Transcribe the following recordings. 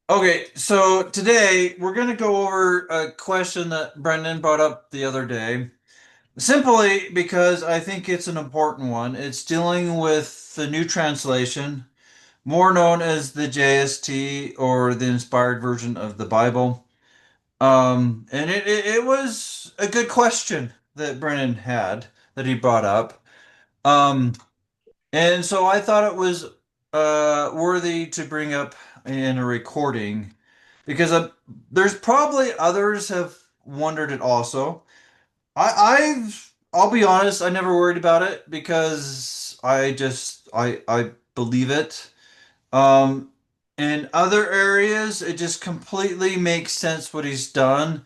Okay, so today we're going to go over a question that Brendan brought up the other day, simply because I think it's an important one. It's dealing with the new translation, more known as the JST or the inspired version of the Bible. And it was a good question that Brendan had that he brought up. Um, and so I thought it was worthy to bring up in a recording because there's probably others have wondered it also. I'll be honest, I never worried about it because I believe it. Um, in other areas, it just completely makes sense what he's done.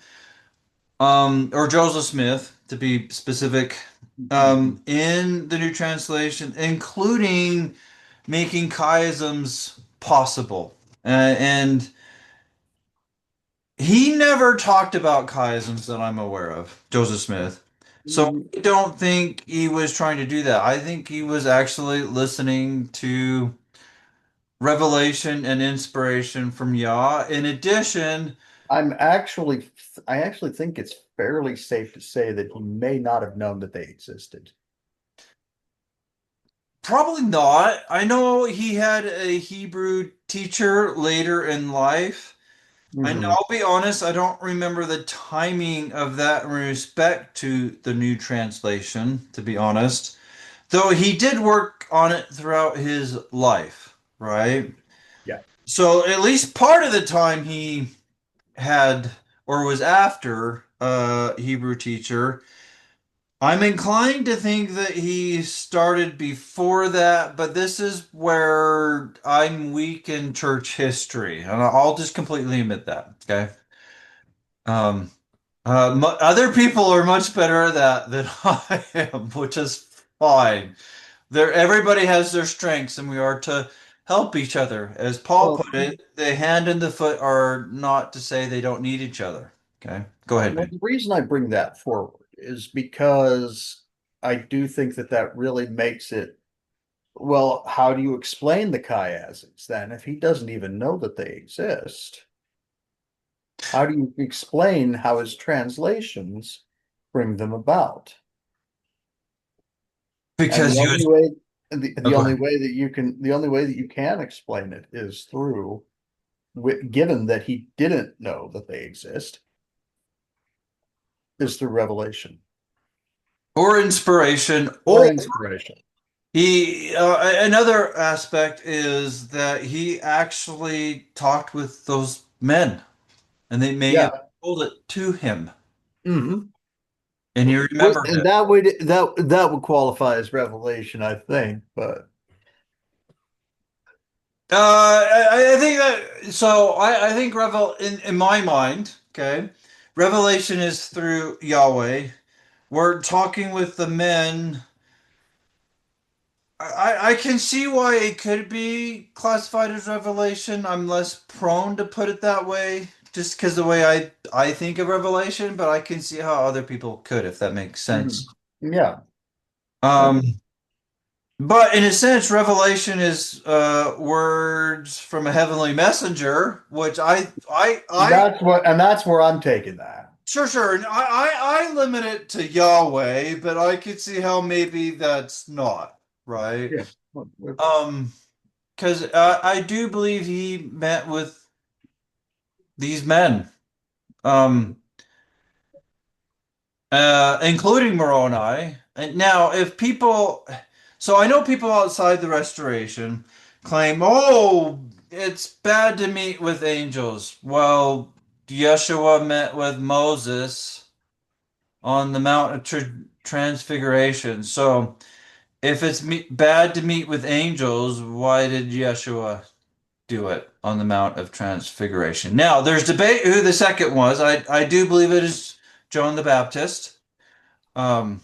Or Joseph Smith, to be specific, in the new translation, including making chiasms possible. And he never talked about chiasms that I'm aware of, Joseph Smith. So Mhm. I don't think he was trying to do that. I think he was actually listening to revelation and inspiration from Yah. In addition, I actually think it's fairly safe to say that he may not have known that they existed. probably not. I know he had a Hebrew teacher later in life. And Hmm. I'll be honest, I don't remember the timing of that in respect to the new translation, to be honest. Though he did work on it throughout his life, right? Yeah. So at least part of the time he had or was after a Hebrew teacher. I'm inclined to think that he started before that, but this is where I'm weak in church history, and I'll just completely admit that. Okay. Um, Other people are much better at that than I am, which is fine. Everybody has their strengths, and we are to help each other. As Paul Well, put it, the hand and the foot are not to say they don't need each other. Okay, go ahead, well, man. the reason I bring that forward is because I do think that that really makes it, well, how do you explain the chiasms then if he doesn't even know that they exist? How do you explain how his translations bring them about? And Because the you only was, way oh, the go only ahead. way that you can explain it is through given that he didn't know that they exist, is through revelation Or inspiration, or or inspiration. he. Another aspect is that he actually talked with those men, and they may have Yeah. told it to him, Hmm. and he remembered And it. that would qualify as revelation, I think. But I think that so. I think in my mind, okay, revelation is through Yahweh. We're talking with the men. I can see why it could be classified as revelation. I'm less prone to put it that way, just because the way I think of revelation, but I can see how other people could, if that makes mhm. sense. Yeah. Um, but in a sense, revelation is words from a heavenly messenger, which I That's where I'm taking that. sure. And I limit it to Yahweh, but I could see how maybe that's not right. Yeah. Um, because I do believe he met with these men, um, including Moroni. And now, if people, so I know people outside the Restoration claim, oh, it's bad to meet with angels. Well, Yeshua met with Moses on the Mount of Transfiguration. So, if it's bad to meet with angels, why did Yeshua do it on the Mount of Transfiguration? Now, there's debate who the second was. I do believe it is John the Baptist, um,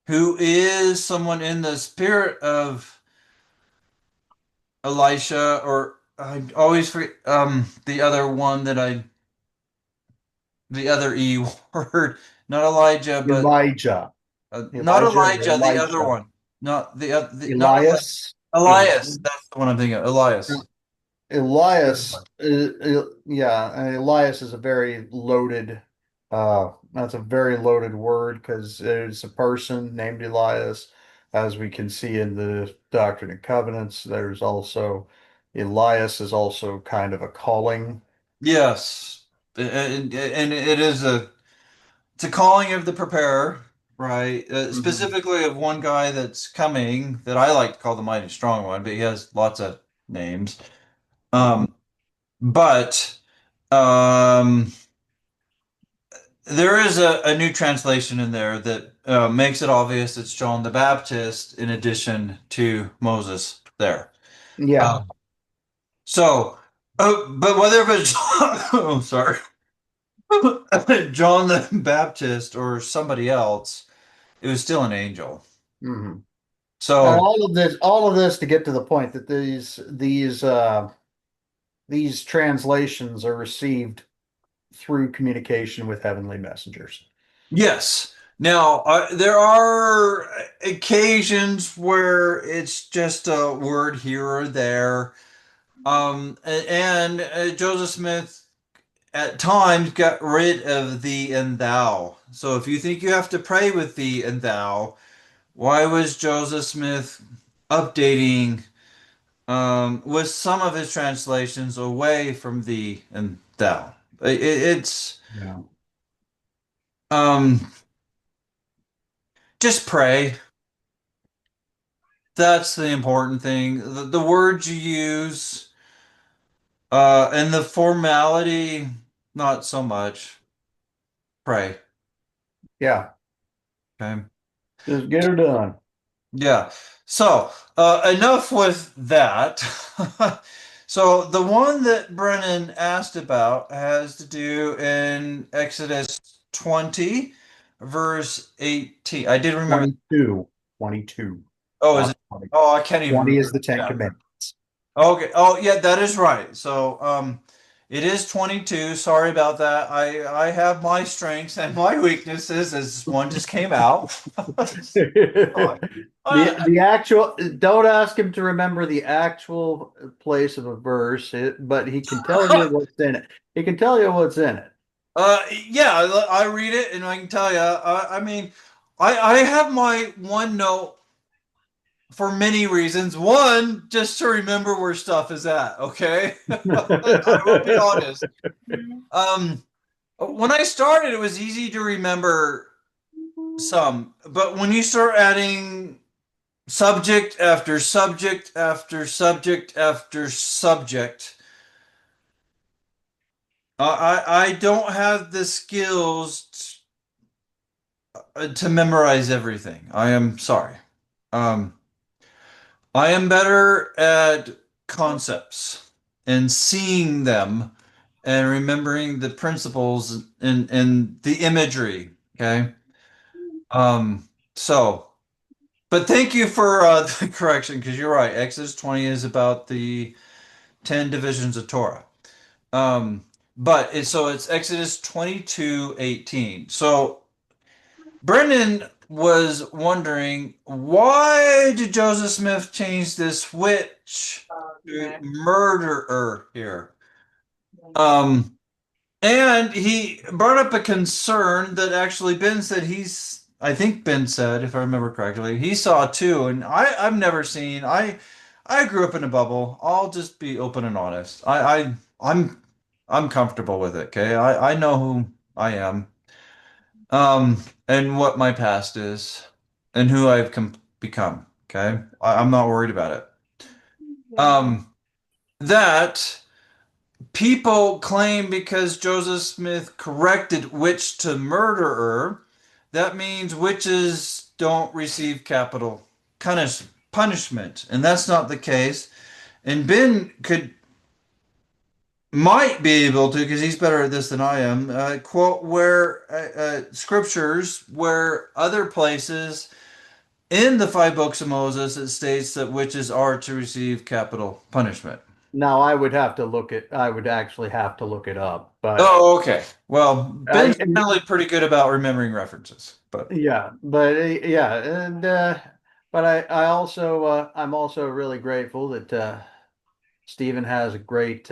who is someone in the spirit of Elisha, or I always forget the other one the other E word, not Elijah, but Elijah, not Elijah, or Elijah, the other Elisha, one, not Elias, Elias. That's the one I'm thinking of. Elias. Elias, yeah, Elias is a very loaded, that's a very loaded word because there's a person named Elias, as we can see in the Doctrine and Covenants. There's also Elias is also kind of a calling. Yes. And it is it's a calling of the preparer, right? Mhm. Specifically of one guy that's coming that I like to call the mighty strong one, but he has lots of names. Mhm. Um, but um, there is a new translation in there that makes it obvious it's John the Baptist in addition to Moses there. Yeah. Um, so, but whether it's oh, sorry, John the Baptist or somebody else, it was still an angel. Mhm. And So, all of this to get to the point that these translations are received through communication with heavenly messengers. yes. Now, there are occasions where it's just a word here or there. And Joseph Smith at times got rid of thee and thou. So if you think you have to pray with thee and thou, why was Joseph Smith updating with some of his translations away from thee and thou? It's Yeah. um, just pray. That's the important thing. The words you use, and the formality, not so much. Pray. Yeah. Okay. Just get her done. Yeah. So, enough with that. So, the one that Brennan asked about has to do in Exodus 20, verse 18. I did remember. 22. 22. Oh, is Not it? 20. Oh, I can't even 20 remember is the the Ten chapter. Commandments. Okay. Oh, yeah, that is right. So, it is 22. Sorry about that. I have my strengths and my weaknesses as one just came out. Oh, The actual, don't ask him to remember the actual place of a verse, but he can tell you what's in it. He can tell you what's in it. yeah, I read it and I can tell you. I mean, I have my one note for many reasons. One, just to remember where stuff is at. Okay, I will be honest. Um, when I started, it was easy to remember some, but when you start adding subject after subject after subject after subject, I don't have the skills to memorize everything. I am sorry. Um, I am better at concepts and seeing them and remembering the principles and the imagery. Okay. Um, so, but thank you for the correction because you're right. Exodus 20 is about the 10 divisions of Torah. Um, but it's Exodus 22:18. So Brendan was wondering why did Joseph Smith change this witch to murderer here? Um, and he brought up a concern that actually Ben said I think Ben said, if I remember correctly, he saw too, and I've never seen. I grew up in a bubble. I'll just be open and honest. I'm comfortable with it. Okay, I know who I am. And what my past is, and who I've become. Okay, I'm not worried about it. That people claim because Joseph Smith corrected witch to murderer, that means witches don't receive capital punishment, and that's not the case. And Ben might be able to, because he's better at this than I am, quote where scriptures where other places in the five books of Moses it states that witches are to receive capital punishment. Now, I would actually have to look it up, but Oh, okay. Well, I, Ben's generally pretty good about remembering references, but yeah, but yeah, and but I'm also really grateful that Stephen has a great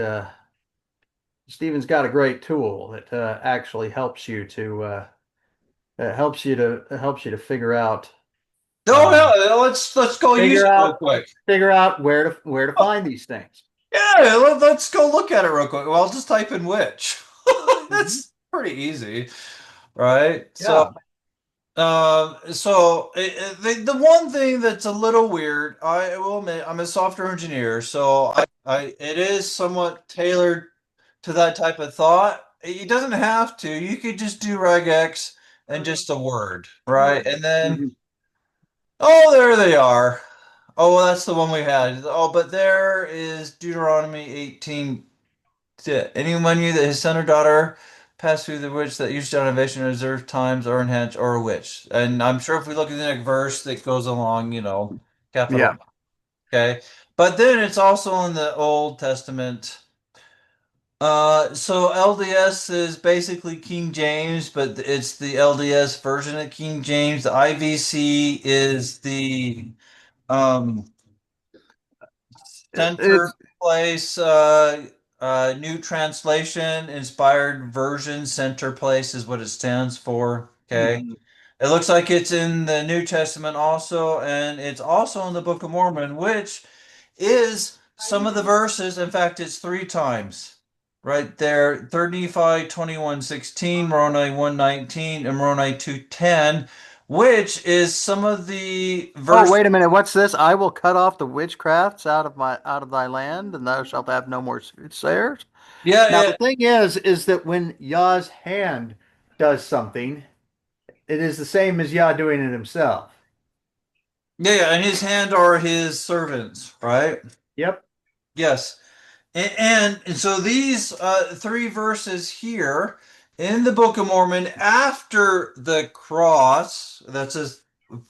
Stephen's got a great tool that actually helps you to No, uh, no, let's go use it real quick. figure out where to find these things. Yeah, let's go look at it real quick. Well, I'll just type in which. Mhm. That's pretty easy, right? Yeah. The one thing that's a little weird, I will admit, I'm a software engineer, so it is somewhat tailored to that type of thought. It doesn't have to. You could just do regex and just a word, right? And then, Mhm. oh, there they are. Oh, well, that's the one we had. Oh, but there is Deuteronomy 18. To anyone you that his son or daughter pass through the witch that used salvation in reserved times or enhance or a witch. And I'm sure if we look at the next verse that goes along, capital. Yeah. Okay. But then it's also in the Old Testament. So LDS is basically King James, but it's the LDS version of King James. The IVC is the um center It's place, new translation, inspired version, center place is what it stands for. Okay. Mhm. It looks like it's in the New Testament also, and it's also in the Book of Mormon, which is some of the verses. In fact, it's three times right there. 3rd Nephi 21:16, Moroni 1:19, and Moroni 2:10, which is some of the Oh, verse. wait a minute. What's this? I will cut off the witchcrafts out of thy land, and thou shalt have no more soothsayers. Yeah, Now the thing is that when Yah's hand does something, it is the same as Yah doing it himself. yeah, and his hand are his servants, right? Yep. Yes. And so these three verses here in the Book of Mormon after the cross, that's a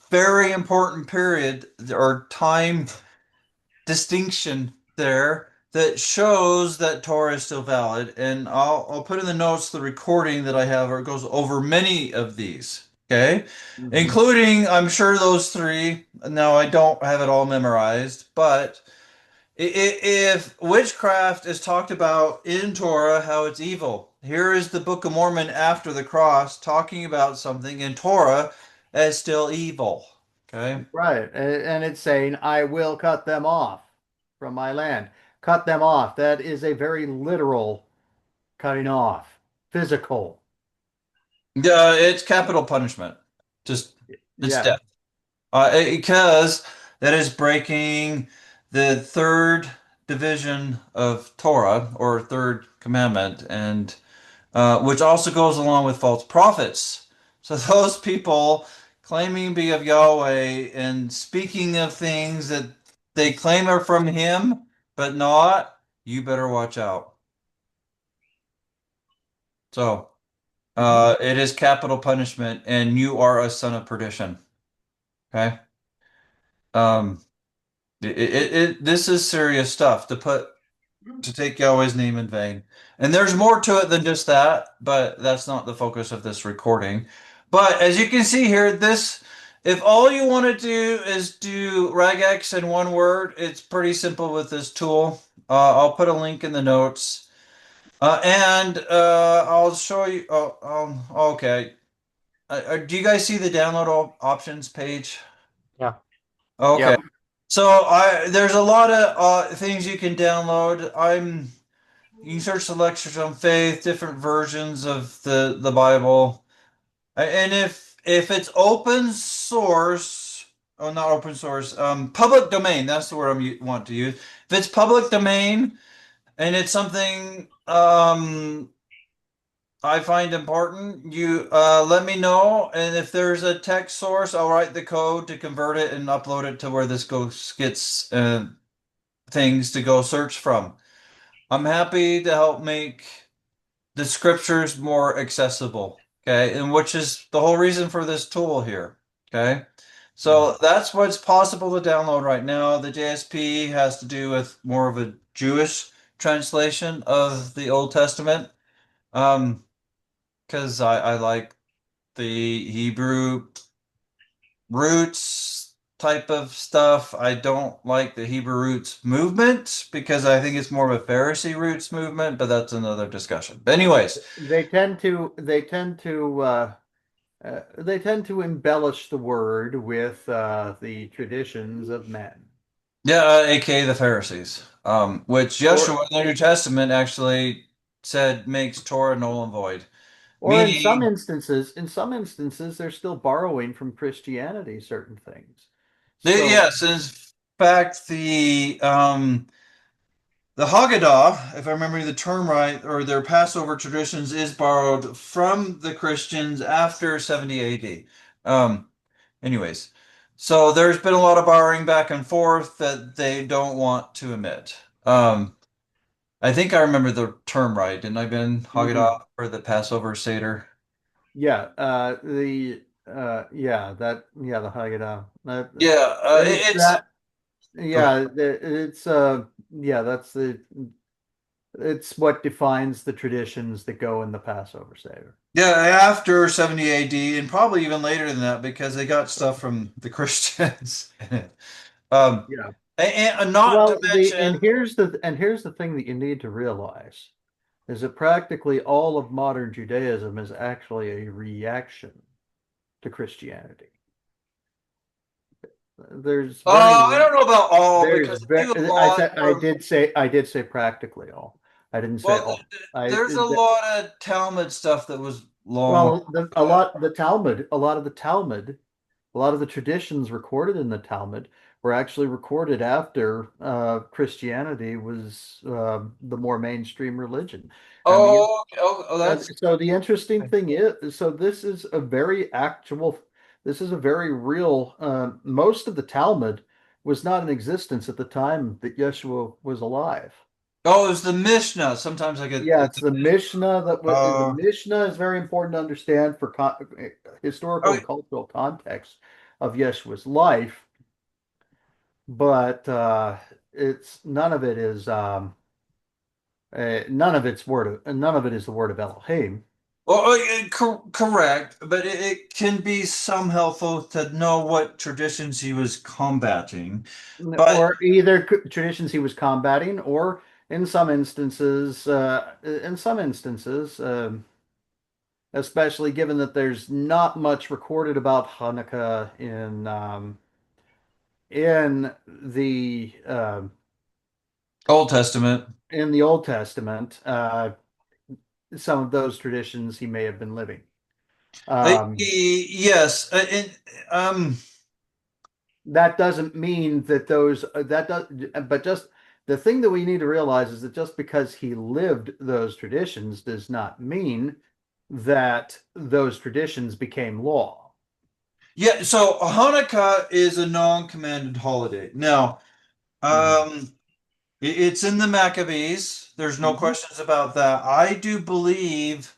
very important period or time distinction there that shows that Torah is still valid. And I'll put in the notes the recording that I have, or it goes over many of these. Okay, Mhm. including I'm sure those three. Now I don't have it all memorized, but if witchcraft is talked about in Torah, how it's evil. Here is the Book of Mormon after the cross talking about something in Torah as still evil. Okay. Right. And it's saying, I will cut them off from my land. Cut them off. That is a very literal cutting off, physical. Yeah, it's capital punishment. Just it's Yeah. death. Because that is breaking the third division of Torah or third commandment, and which also goes along with false prophets. So those people claiming to be of Yahweh and speaking of things that they claim are from Him, but not, you better watch out. So it is capital punishment, and you are a son of perdition. Okay. Um, this is serious stuff to take Yahweh's name in vain. And there's more to it than just that, but that's not the focus of this recording. But as you can see here, if all you want to do is do regex in one word, it's pretty simple with this tool. I'll put a link in the notes. And I'll show you. Okay. Do you guys see the download options page? Yeah. Okay. Yep. So there's a lot of things you can download. You can search the lectures on faith, different versions of the Bible, and if it's open source, oh, not open source, public domain. That's the word want to use. If it's public domain and it's something I find important, you let me know, and if there's a text source, I'll write the code to convert it and upload it to where this goes gets things to go search from. I'm happy to help make the scriptures more accessible. Okay. And which is the whole reason for this tool here. Okay. Mhm. So that's what's possible to download right now. The JSP has to do with more of a Jewish translation of the Old Testament. Um, because I like the Hebrew roots. type of stuff. I don't like the Hebrew roots movement because I think it's more of a Pharisee roots movement, but that's another discussion. But anyways, they tend to embellish the word with the traditions of men. yeah, aka the Pharisees, which Or Yeshua in the New Testament actually said makes Torah null and void. or Meaning, in some instances, they're still borrowing from Christianity certain things. So yes, in fact, the Haggadah, if I remember the term right, or their Passover traditions, is borrowed from the Christians after 70 AD. Anyways, so there's been a lot of borrowing back and forth that they don't want to admit. I think I remember the term right, didn't I, Ben? mhm. Haggadah or the Passover Seder? Yeah, the the Haggadah. Yeah, It's it's that go ahead. it's that's the it's what defines the traditions that go in the Passover Seder. Yeah, after 70 AD and probably even later than that because they got stuff from the Christians. Um, Yeah. and not to Well, mention, here's the thing that you need to realize is that practically all of modern Judaism is actually a reaction to Christianity. There's very I don't know about all there's because I very do a lot of, I did say practically all. I didn't say well, all. I there's a lot of Talmud stuff that was long Well, a lot of the traditions recorded in the Talmud were actually recorded after Christianity was the more mainstream religion. And that's so the interesting thing is, so this is a very real. Most of the Talmud was not in existence at the time that Yeshua was alive. oh, it's the Mishnah. Sometimes I get Yeah, it's the Mishnah the uh Mishnah is very important to understand for historical oh and cultural context of Yeshua's life, but it's none of it is the word of Elohim. correct, but it can be some helpful to know what traditions he was combating. But Or either traditions he was combating, or in some instances, especially given that there's not much recorded about Hanukkah in Old Testament. the Old Testament, some of those traditions he may have been living. Yes, That doesn't mean that those that does, but just the thing that we need to realize is that just because he lived those traditions does not mean that those traditions became law. yeah. So Hanukkah is a non-commanded holiday. Now, Hmm. it's in the Maccabees. There's no Hmm. questions about that. I do believe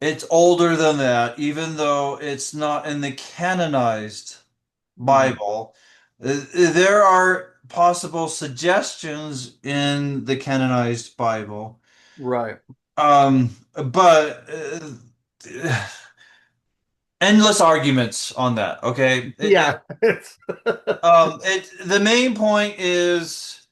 it's older than that, even though it's not in the canonized Hmm. Bible. There are possible suggestions in the canonized Bible. Right. But endless arguments on that. Okay. Yeah. The main point is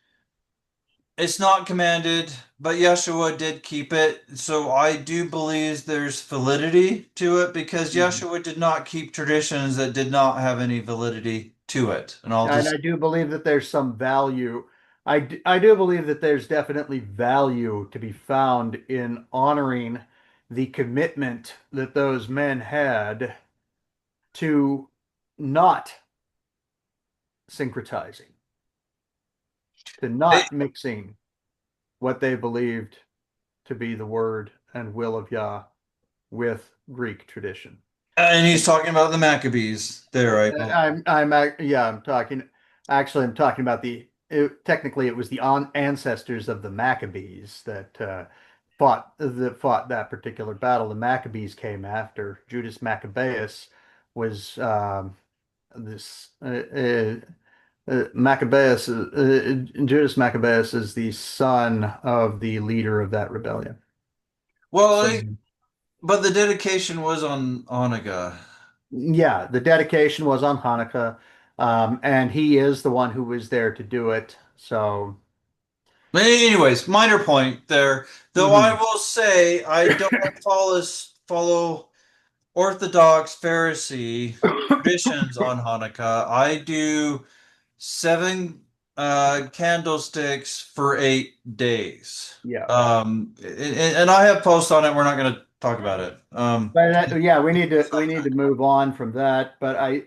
it's not commanded, but Yeshua did keep it. So I do believe there's validity to it because Mhm. Yeshua did not keep traditions that did not have any validity to it. And I'll And just I do believe that there's some value. I do believe that there's definitely value to be found in honoring the commitment that those men had to not syncretizing, to not mixing what they believed to be the word and will of Yah with Greek tradition. and he's talking about the Maccabees there, I believe. I'm talking about technically it was the ancestors of the Maccabees that fought that particular battle. The Maccabees came after Judas Maccabeus was this Maccabeus Judas Maccabeus is the son of the leader of that rebellion. Well, So but the dedication was on Hanukkah. yeah, the dedication was on Hanukkah. And he is the one who was there to do it. So, Anyways, minor point there. Though I mhm. will say I don't follow Orthodox Pharisee traditions on Hanukkah. I do seven candlesticks for 8 days. Yeah. And I have posts on it. We're not going to talk about it. But yeah, we need to move on from that. But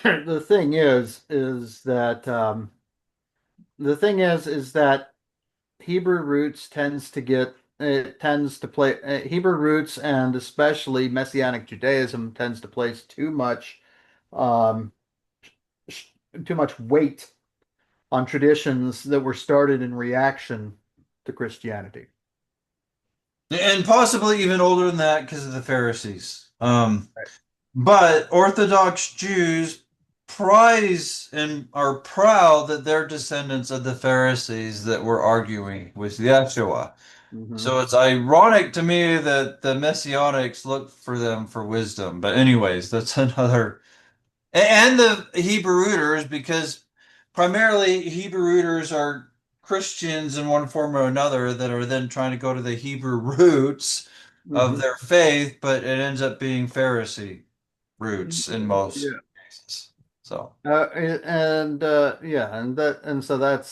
the thing is that the thing is that Hebrew roots tends to get it tends to play Hebrew roots, and especially Messianic Judaism tends to place um, sh- too much weight on traditions that were started in reaction to Christianity. And possibly even older than that because of the Pharisees. But Orthodox Jews prize and are proud that they're descendants of the Pharisees that were arguing with Yeshua. Hmm. So it's ironic to me that the Messianics look for them for wisdom. But anyways, that's another. And the Hebrew rooters, because primarily Hebrew rooters are Christians in one form or another that are then trying to go to the Hebrew roots of Hmm. their faith, but it ends up being Pharisee roots in most Yeah. cases. So And yeah, and so that's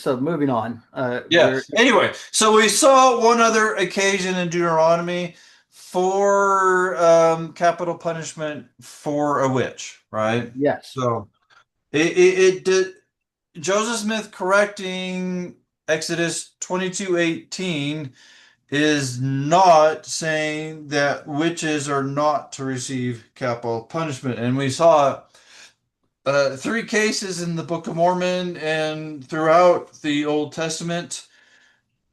so moving on. yeah. We're Anyway, so we saw one other occasion in Deuteronomy for capital punishment for a witch, right? Yes. So it did Joseph Smith correcting Exodus 22:18 is not saying that witches are not to receive capital punishment. And we saw three cases in the Book of Mormon and throughout the Old Testament,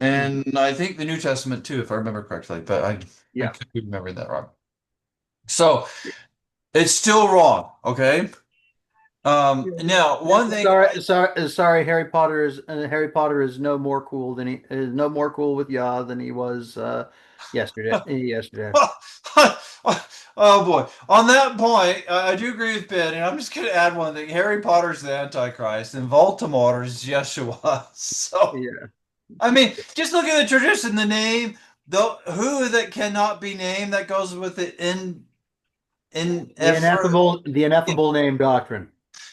Mhm. and I think the New Testament too, if I remember correctly, but I Yeah. could be remembering that wrong. So it's still wrong, okay? Now, one thing Sorry. Harry Potter is no more cool than he is no more cool with Yah than he was yesterday. Yesterday. Oh boy. On that point, I do agree with Ben, and I'm just going to add one thing. Harry Potter's the Antichrist, and Voldemort is Yeshua. So, Yeah. I mean, just look at the tradition, the name, the who that cannot be named, that goes with it in effort. The ineffable name doctrine.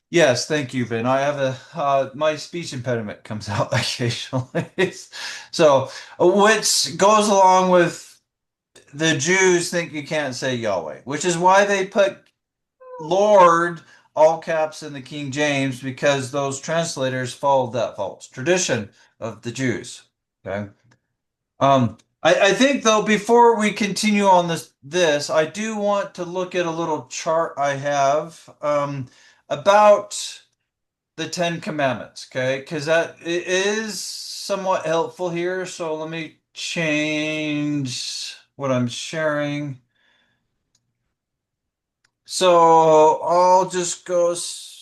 Yes, thank you, Ben. I have my speech impediment comes out occasionally. So, which goes along with the Jews think you can't say Yahweh, which is why they put Lord all caps in the King James because those translators followed that false tradition of the Jews. Okay. I think though before we continue on this, I do want to look at a little chart I have about the Ten Commandments. Okay, because that it is somewhat helpful here. So let me change what I'm sharing. So I'll just go.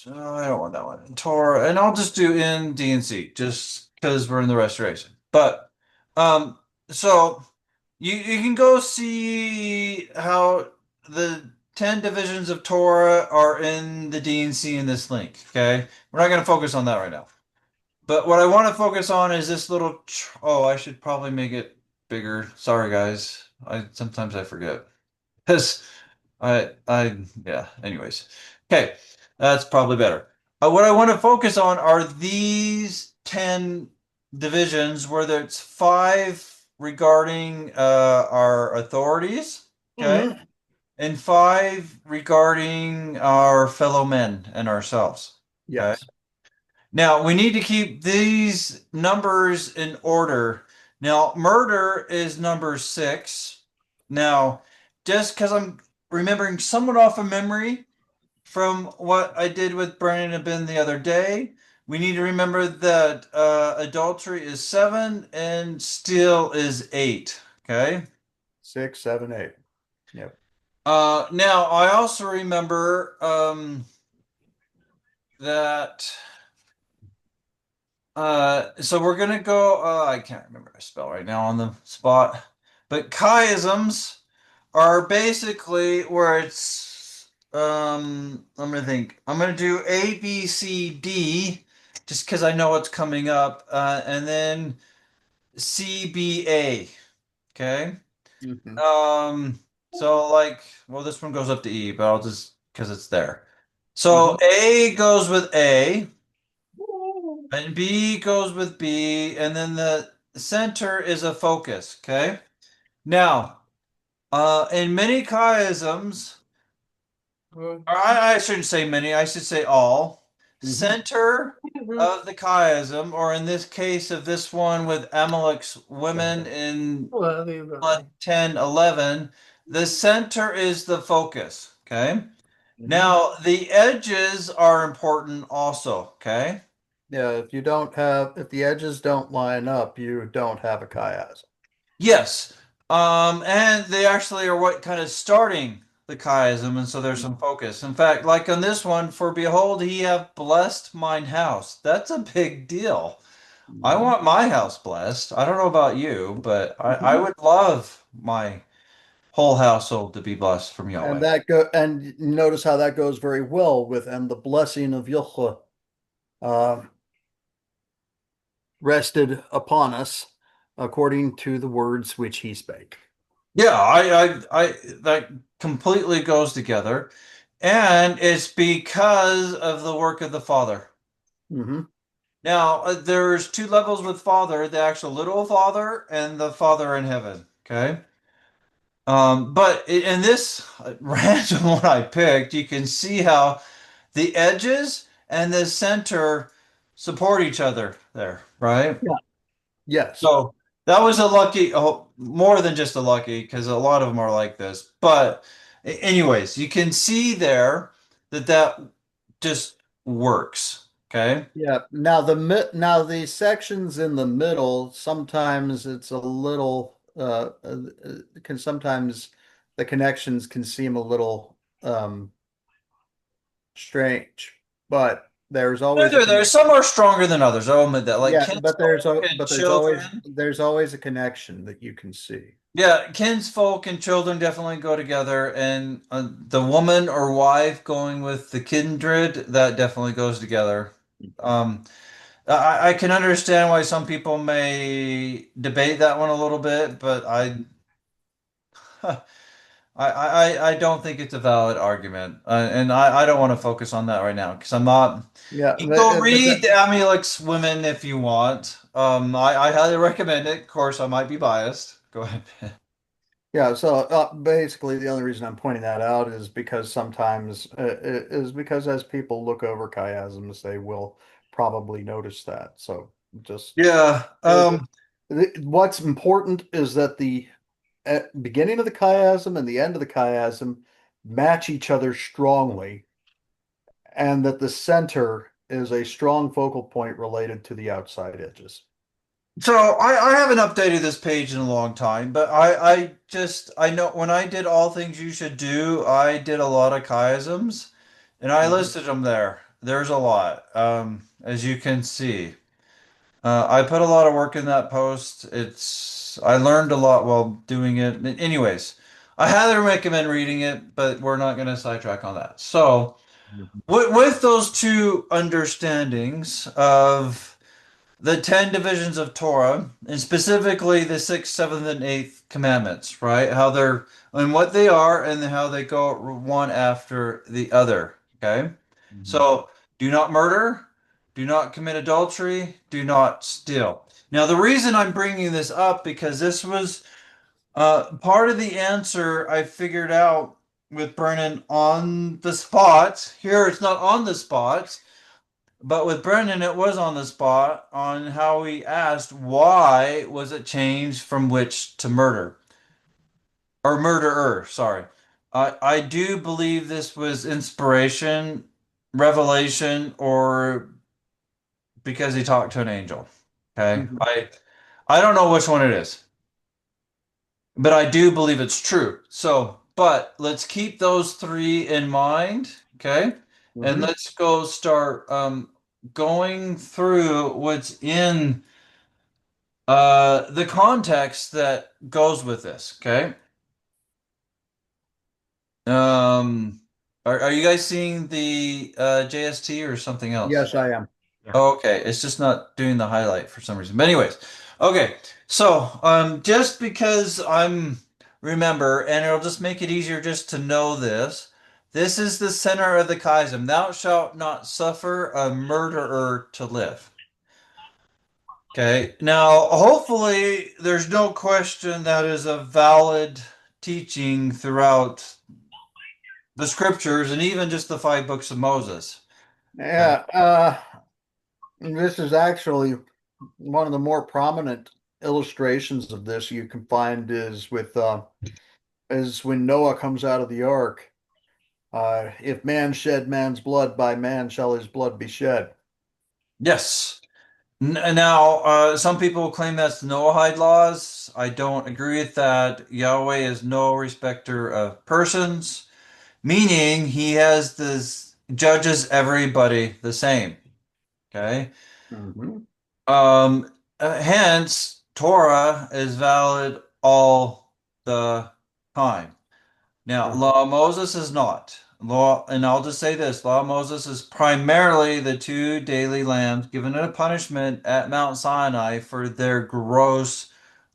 I don't want that one. Torah, and I'll just do in DNC just because we're in the restoration. But um, so you can go see how the 10 divisions of Torah are in the DNC in this link. Okay, we're not going to focus on that right now. But what I want to focus on is this little. Oh, I should probably make it bigger. Sorry, guys. I sometimes I forget. Because yeah, anyways. Okay, that's probably better. What I want to focus on are these 10 divisions, where there's five regarding our authorities, okay, Hmm. and five regarding our fellow men and ourselves, okay. Yes. Now, we need to keep these numbers in order. Now, murder is number 6. Now, just because I'm remembering somewhat off of memory from what I did with Brandon and Ben the other day, we need to remember that adultery is 7 and steal is 8. Okay. 6, 7, 8. Yep. Now, I also remember that. So we're gonna go. I can't remember a spell right now on the spot, but chiasms are basically where it's. I'm gonna think. I'm gonna do A, B, C, D, just because I know what's coming up, and then C, B, A. Okay. Mhm. Um, so like, well, this one goes up to E, but I'll just because it's there. So Mhm. A goes with A, and B goes with B, and then the center is a focus. Okay. Now, in many chiasms. Or I shouldn't say many, I should say all. Mhm. Center of the chiasm, or in this case of this one with Amalek's women in Blood 10, 11, the center is the focus. Okay. Mhm. Now, the edges are important also. Okay. Yeah, if the edges don't line up, you don't have a chiasm. Yes. And they actually are what kind of starting the chiasm, and so there's some focus. In fact, like on this one, for behold, he have blessed mine house. That's a big deal. I Mhm. want my house blessed. I don't know about you, but I Mhm. would love my whole household to be blessed from And Yahweh. notice how that goes very well with and the blessing of Yahweh uh, rested upon us according to the words which he spake. Yeah, that completely goes together. And it's because of the work of the Father. Hmm. Now, there's two levels with Father, the actual literal Father and the Father in heaven. Okay. But in this random one I picked, you can see how the edges and the center support each other there, right? Yeah. Yes. So that was a lucky, oh, more than just a lucky, because a lot of them are like this. But anyways, you can see there that that just works. Okay. Yeah. Now the sections in the middle, sometimes it's a little can sometimes the connections can seem a little strange, but there's always a There. connection. Some are stronger than others. I'll admit that. Like Yeah, kinsfolk and children. there's always a connection that you can see. Yeah, kinsfolk and children definitely go together, and the woman or wife going with the kindred, that definitely goes together. Um, I can understand why some people may debate that one a little bit, but I don't think it's a valid argument, and I don't want to focus on that right now because I'm not. Yeah, You can go read Amulek's Women if you want. I highly recommend it. Of course, I might be biased. Go ahead. yeah. So basically, the only reason I'm pointing that out is because as people look over chiasms, they will probably notice that. So just Yeah. uh, what's important is that the beginning of the chiasm and the end of the chiasm match each other strongly, and that the center is a strong focal point related to the outside edges. So I haven't updated this page in a long time, but I know when I did all things you should do, I did a lot of chiasms, and I Mhm. listed them there. There's a lot, as you can see. I put a lot of work in that post. I learned a lot while doing it. Anyways, I highly recommend reading it, but we're not going to sidetrack on that. So with those two understandings of the 10 divisions of Torah, and specifically the sixth, seventh, and eighth commandments, right? How they're and what they are, and how they go one after the other. Okay, Mhm. so do not murder, do not commit adultery, do not steal. Now, the reason I'm bringing this up because this was part of the answer I figured out with Brennan on the spot. Here, it's not on the spot. But with Brendan, it was on the spot on how he asked why was it changed from witch to murder or murderer. Sorry, I do believe this was inspiration, revelation, or because he talked to an angel. Okay, Mhm. I don't know which one it is, but I do believe it's true. So, but let's keep those three in mind. Okay, and Mhm. let's go start going through what's in the context that goes with this, okay? Um, Are you guys seeing the JST or something else? Yes, I am. Yeah. Oh, okay, it's just not doing the highlight for some reason. But anyways, okay. So, just because I'm remember, and it'll just make it easier just to know this. This is the center of the chiasm. Thou shalt not suffer a murderer to live. Okay. Now, hopefully, there's no question that is a valid teaching throughout the scriptures and even just the five books of Moses. Okay. Yeah, this is actually one of the more prominent illustrations of this you can find is when Noah comes out of the ark. If man shed man's blood, by man shall his blood be shed. Yes. Now, some people claim that's Noahide laws. I don't agree with that. Yahweh is no respecter of persons, meaning he has this judges everybody the same. Okay. Mhm. Hence, Torah is valid all the time. Now, Uh-huh. Law of Moses is not. Law, and I'll just say this, Law of Moses is primarily the two daily lambs given a punishment at Mount Sinai for their gross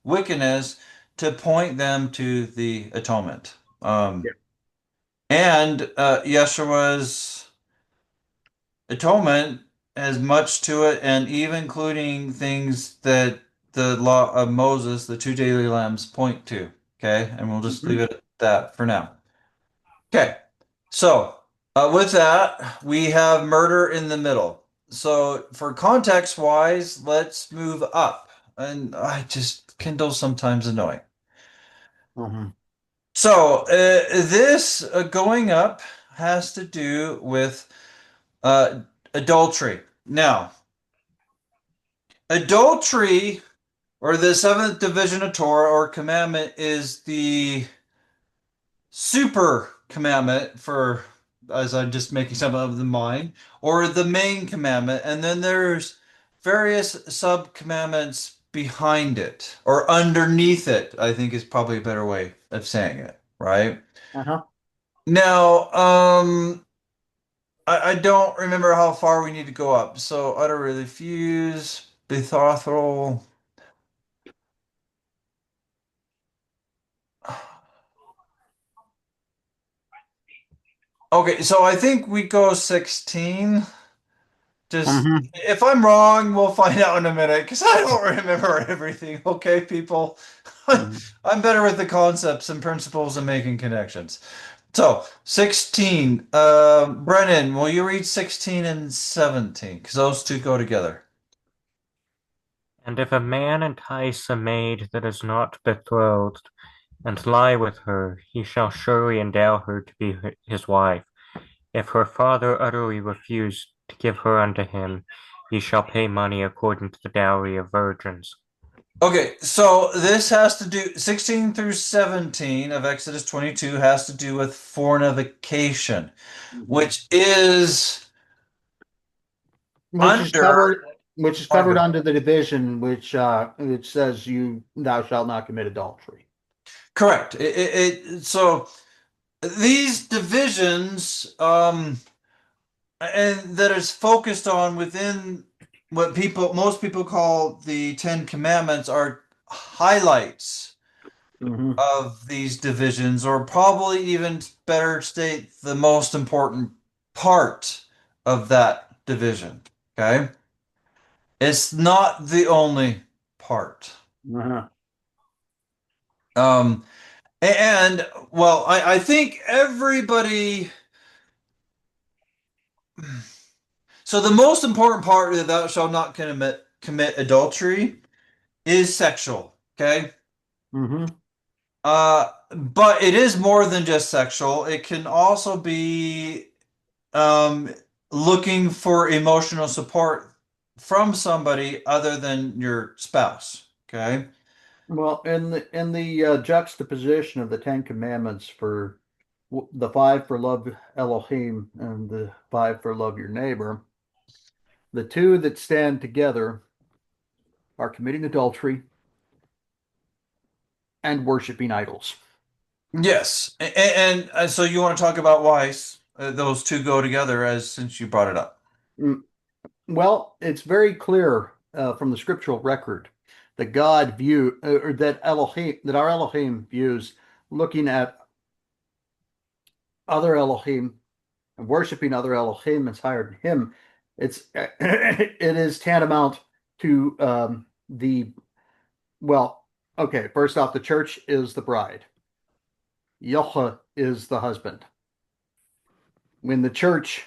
wickedness to point them to the atonement. Yeah. And Yeshua's atonement has much to it, and even including things that the Law of Moses, the two daily lambs, point to. Okay, and we'll just leave Mhm. it at that for now. Okay, so with that, we have murder in the middle. So for context wise, let's move up. And I just Kindle sometimes annoying. Mhm. So this going up has to do with uh, adultery. Now, adultery or the seventh division of Torah or commandment is the super commandment for, as I'm just making some of the mind, or the main commandment, and then there's various sub commandments behind it or underneath it, I think is probably a better way of saying it, right? Uh-huh. Now, I don't remember how far we need to go up. So utter refuse, betrothal. Okay, so I think we go 16. Just Mhm. if I'm wrong, we'll find out in a minute because I don't remember everything. Okay, people. Mhm. I'm better with the concepts and principles and making connections. So, 16. Brennan, will you read 16 and 17? Because those two go together. And if a man entice a maid that is not betrothed, and lie with her, he shall surely endow her to be his wife. If her father utterly refuse to give her unto him, he shall pay money according to the dowry of virgins. Okay, so this has to do 16 through 17 of Exodus 22 has to do with fornication, Mhm. which is Which is under. covered under the division which says you thou shalt not commit adultery. Correct. So these divisions, and that is focused on within what most people call the Ten Commandments are highlights Mhm. of these divisions, or probably even better state the most important part of that division. Okay. It's not the only part. Uh-huh. Um, and well, I think everybody. So the most important part of thou shalt not commit adultery is sexual. Okay. Mhm. But it is more than just sexual. It can also be um looking for emotional support from somebody other than your spouse. Okay. Well, in the juxtaposition of the Ten Commandments for the five for love Elohim and the five for love your neighbor, the two that stand together are committing adultery and worshiping idols. Yes. And so you want to talk about why? those two go together, as since you brought it up? Mm, Well, it's very clear from the scriptural record that God view or that Elohim that our Elohim views looking at other Elohim and worshiping other Elohim as higher than him. It's it is tantamount to the well, okay, first off, the church is the bride. Yahweh is the husband. When the church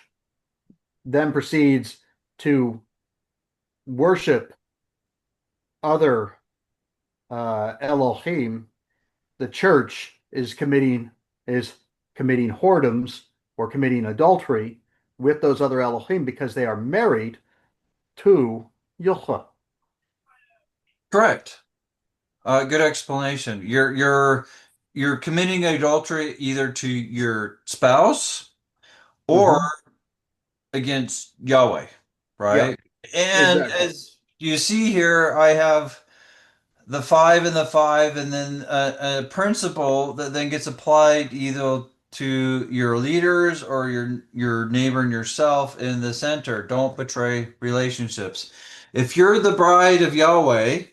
then proceeds to worship other Elohim, the church is committing whoredoms or committing adultery with those other Elohim because they are married to Yahweh. Correct. Good explanation. You're committing adultery either to your spouse or Mhm. against Yahweh, Yeah, right? And exactly. as you see here, I have the five and the five, and then a principle that then gets applied either to your leaders or your neighbor and yourself in the center. Don't betray relationships. If you're the bride of Yahweh,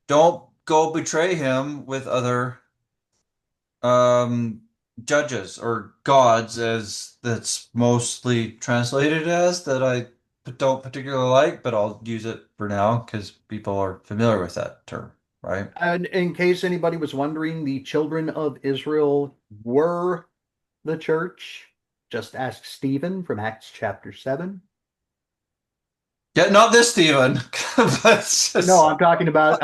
don't go betray him with other um, judges or gods, as that's mostly translated as, that I don't particularly like, but I'll use it for now because people are familiar with that term, right? And in case anybody was wondering, the children of Israel were the church. Just ask Stephen from Acts chapter 7. Yeah, not this Stephen, but No, just, I'm talking about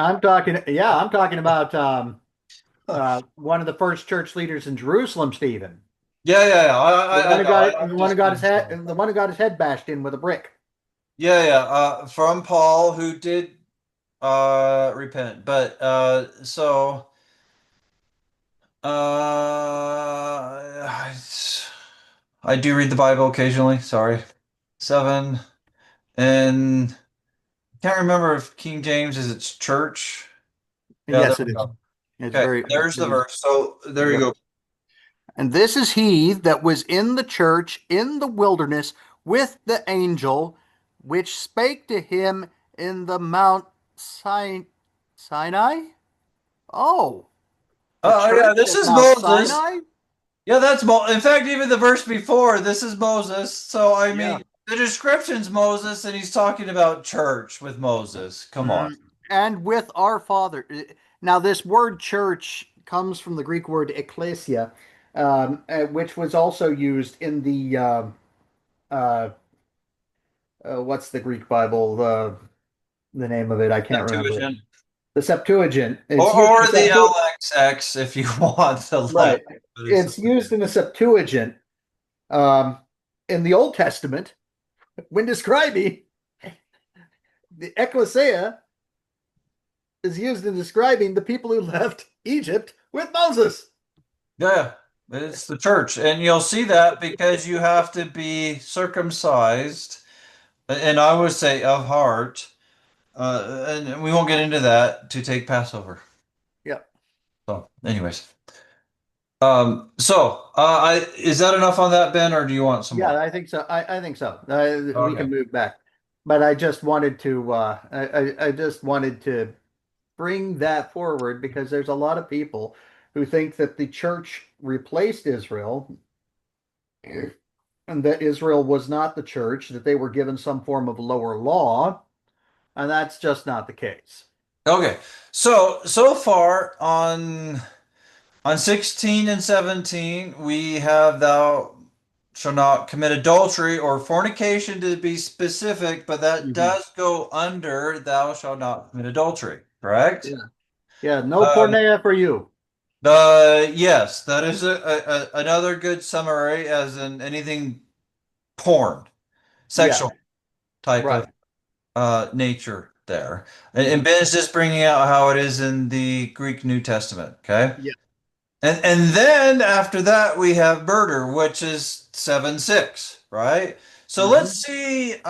one of the first church leaders in Jerusalem, Stephen. yeah, yeah, yeah. The one who I know. got I'm the one who just got his being head silly. the one who got his head bashed in with a brick. Yeah, yeah. From Paul, who did repent, but I do read the Bible occasionally. Sorry. Seven. And can't remember if King James is its church. Yeah, there Yes, it we is. go. It's Okay, very there's it the is. verse. So there you Yep. go. And this is he that was in the church in the wilderness with the angel, which spake to him in the Mount Sinai. Oh, the Oh, yeah, church this at is Mount Moses. Sinai? Yeah, that's Mo. In fact, even the verse before, this is Moses. So I Yeah. mean, the description's Moses, and he's talking about church with Moses. Come on. And with our Father. Now, this word church comes from the Greek word ecclesia, which was also used in the uh, what's the Greek Bible? The name of it, I can't remember it. Septuagint. The Septuagint. Or, It's used in or the the Septuagint. LXX if you want the language. Right. But it's It's used in the Septuagint um, in the Old Testament when describing the ecclesia is used in describing the people who left Egypt with Moses. yeah, it's the church. And you'll see that because you have to be circumcised, and I would say of heart, and we won't get into that, to take Passover. Yeah. So, anyways. Is that enough on that, Ben, or do you want some Yeah, more? I think so. I think so. We Okay. can move back, but I just wanted to. I just wanted to bring that forward because there's a lot of people who think that the church replaced Israel and that Israel was not the church, that they were given some form of lower law, and that's just not the case. Okay. So far on 16 and 17, we have thou shall not commit adultery or fornication to be specific, but that Mhm. does go under thou shalt not commit adultery, correct? Yeah. Yeah. No Um, porneia for you. the yes, that is another good summary, as in anything porn, Yeah. sexual type of Right. nature there. And Mhm. Ben is just bringing out how it is in the Greek New Testament, okay? Yeah. And then after that we have murder, which is 7:6, right? So let's Mhm. see.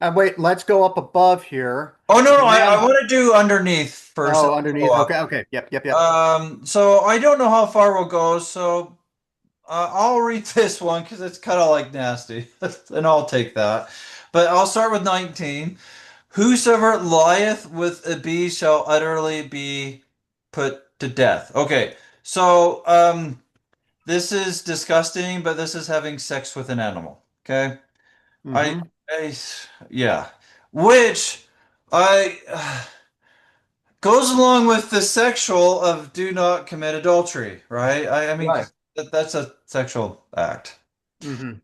And wait, let's go up above here. Oh no, The no, I man. want to do underneath first, and Oh, I'll go underneath. up. Okay. Okay. Yep. Yep. Yep. So I don't know how far we'll go, so I'll read this one because it's kind of like nasty, and I'll take that. But I'll start with 19. Whosoever lieth with a bee shall utterly be put to death. Okay, so this is disgusting, but this is having sex with an animal. Okay, I, Mm-hmm. I, yeah, which I goes along with the sexual of do not commit adultery, right? I mean, Right. that's a sexual act. Mm-hmm.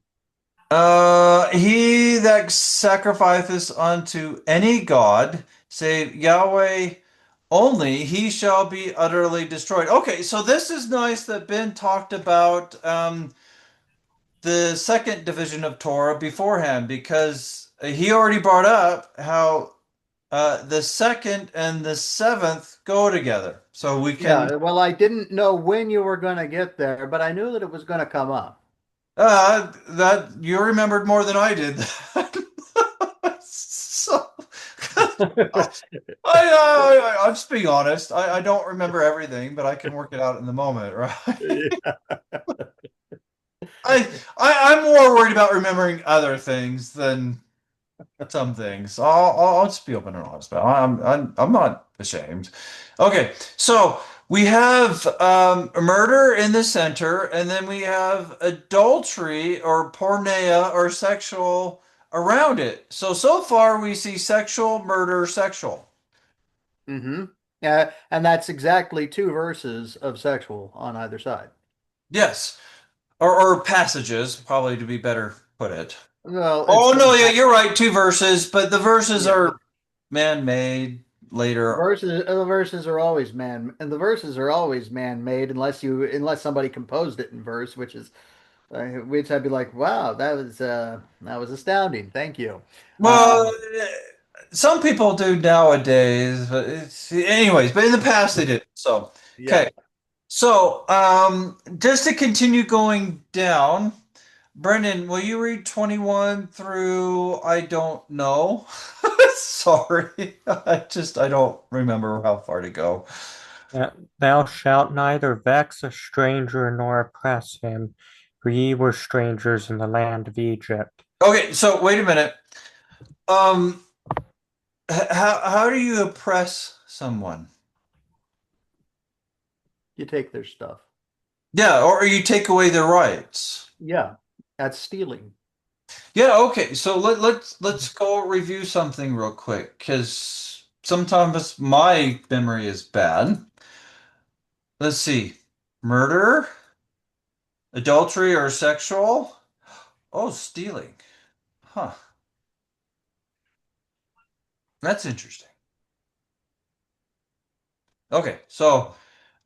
He that sacrificeth unto any god, save Yahweh only, he shall be utterly destroyed. Okay, so this is nice that Ben talked about the second division of Torah beforehand because he already brought up how the second and the seventh go together. So we can, Yeah. Well, I didn't know when you were going to get there, but I knew that it was going to come up. that you remembered more than I did. So, I'm just being honest. I don't remember everything, but I can work it out in the moment, right? Yeah. I'm more worried about remembering other things than some things. I'll just be open and honest about it. I'm not ashamed. Okay, so we have murder in the center, and then we have adultery or porneia or sexual around it. So far we see sexual, murder, sexual. Mm-hmm. Yeah, and that's exactly two verses of sexual on either side. Yes, or passages, probably to be better put it. Well, it's Oh going no, to yeah, have, you're right. Two verses, but the verses yeah. are man-made later. The verses are always and the verses are always man-made unless somebody composed it in verse, which I'd be like, wow, that was astounding. Thank you. Well, some people do nowadays, but anyways, but in the past they did. So, Yeah. okay. So, just to continue going down, Brendan, will you read 21 through I don't know? Sorry. I don't remember how far to go. Thou shalt neither vex a stranger nor oppress him, for ye were strangers in the land of Egypt. Okay, so wait a minute. Um, how do you oppress someone? You take their stuff. Yeah, or you take away their rights. Yeah, that's stealing. Yeah, okay. So let's go review something real quick because sometimes my memory is bad. Let's see. Murder, adultery or sexual? Oh, stealing. Huh. That's interesting. Okay, so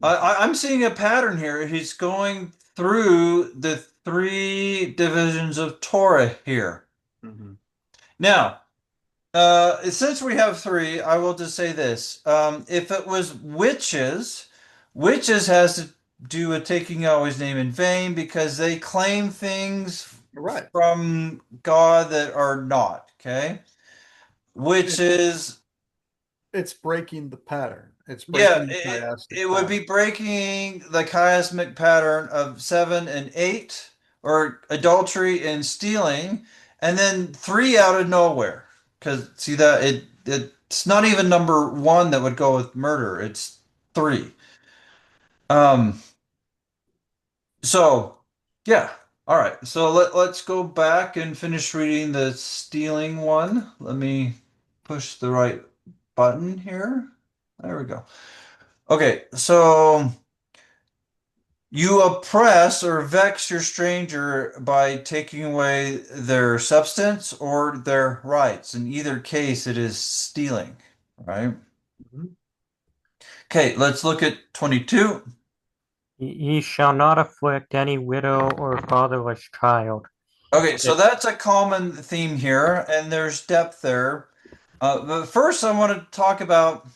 I'm seeing a pattern here. He's going through the three divisions of Torah here. Hmm. Now, since we have three, I will just say this. If it was witches, witches has to do with taking Yahweh's name in vain because they claim things Right. from God that are not, okay? It, Witches, it's breaking the pattern. It's yeah, breaking the chiastic it would pattern. be breaking the chiasmic pattern of 7 and 8, or adultery and stealing, and then three out of nowhere. Because see that it's not even number one that would go with murder. It's three. Um. So yeah. All right. So let's go back and finish reading the stealing one. Let me push the right button here. There we go. Okay. So. You oppress or vex your stranger by taking away their substance or their rights. In either case, it is stealing, right? Mhm. Okay, let's look at 22. Ye shall not afflict any widow or fatherless child. Okay, so It, that's a common theme here, and there's depth there. But first, I want to talk about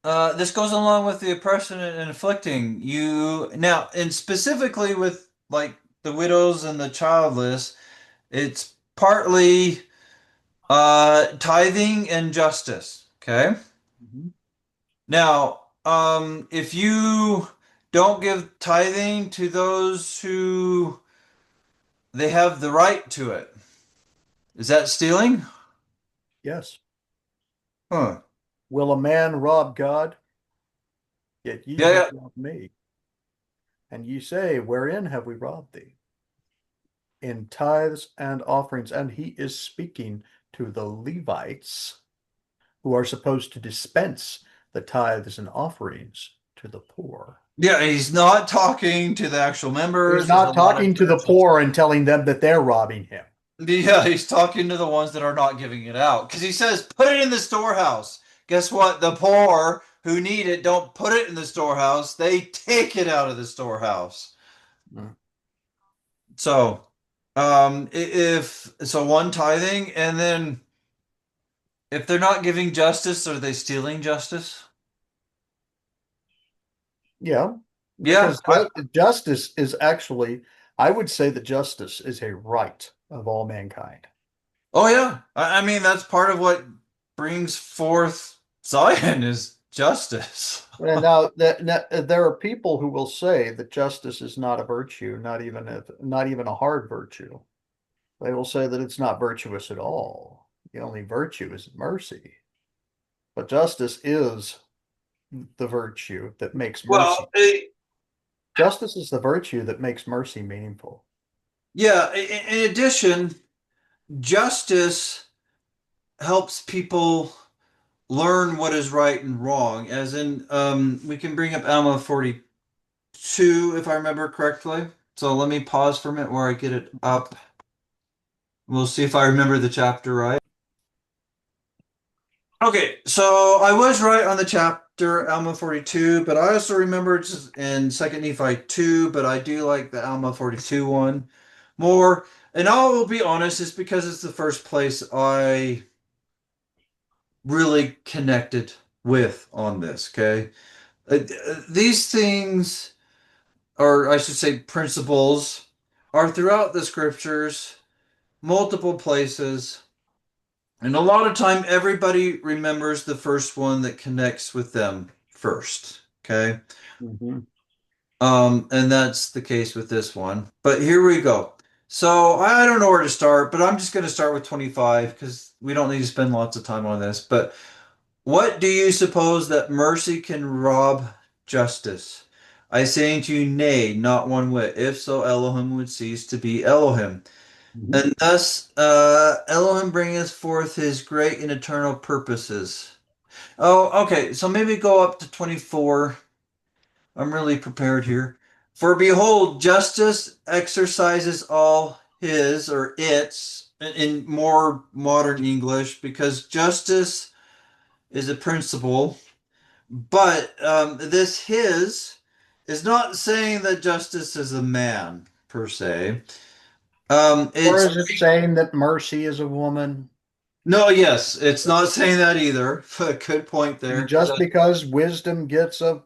this goes along with the oppression and inflicting you now, and specifically with like the widows and the childless. It's partly tithing and justice. Okay. Mhm. Now, if you don't give tithing to those who they have the right to it. Is that stealing? Yes. Huh. Will a man rob God? Yet ye Yeah, have yeah. robbed me. And ye say, wherein have we robbed thee? In tithes and offerings. And he is speaking to the Levites, who are supposed to dispense the tithes and offerings to the poor. Yeah, he's not talking to the actual He's members. There's a not lot of talking to the churches. poor and telling them that they're robbing him. Yeah, he's talking to the ones that are not giving it out. Because he says, put it in the storehouse. Guess what? The poor who need it don't put it in the storehouse. They take it out of the storehouse. Mm. So, if so, one tithing, and then if they're not giving justice, are they stealing justice? Yeah, Yeah. because justice is actually, I would say that justice is a right of all mankind. Oh, yeah. I mean, that's part of what brings forth Zion is justice. And now there are people who will say that justice is not a virtue, not even a hard virtue. They will say that it's not virtuous at all. The only virtue is mercy. But justice is the virtue that makes mercy. Well, Justice is the virtue that makes mercy meaningful. yeah. In addition, justice helps people learn what is right and wrong. As in, we can bring up Alma 42, if I remember correctly. So let me pause for a minute where I get it up. We'll see if I remember the chapter right. Okay, so I was right on the chapter Alma 42, but I also remember it's in Second Nephi 2, but I do like the Alma 42 one more. And I will be honest, it's because it's the first place I really connected with on this, okay? These things, or I should say principles, are throughout the scriptures, multiple places. And a lot of time, everybody remembers the first one that connects with them first. Okay. Mhm. And that's the case with this one. But here we go. So I don't know where to start, but I'm just going to start with 25 because we don't need to spend lots of time on this. But what do you suppose that mercy can rob justice? I say unto you, nay, not one whit. If so, Elohim would cease to be Elohim. Mhm. And thus Elohim bringeth forth his great and eternal purposes. Oh, okay. So maybe go up to 24. I'm really prepared here. For behold, justice exercises all his or its in more modern English because justice is a principle, but this his is not saying that justice is a man per se. Or It's is it saying that mercy is a woman? No, yes, it's not saying that either. Good point I mean, there. just because wisdom gets a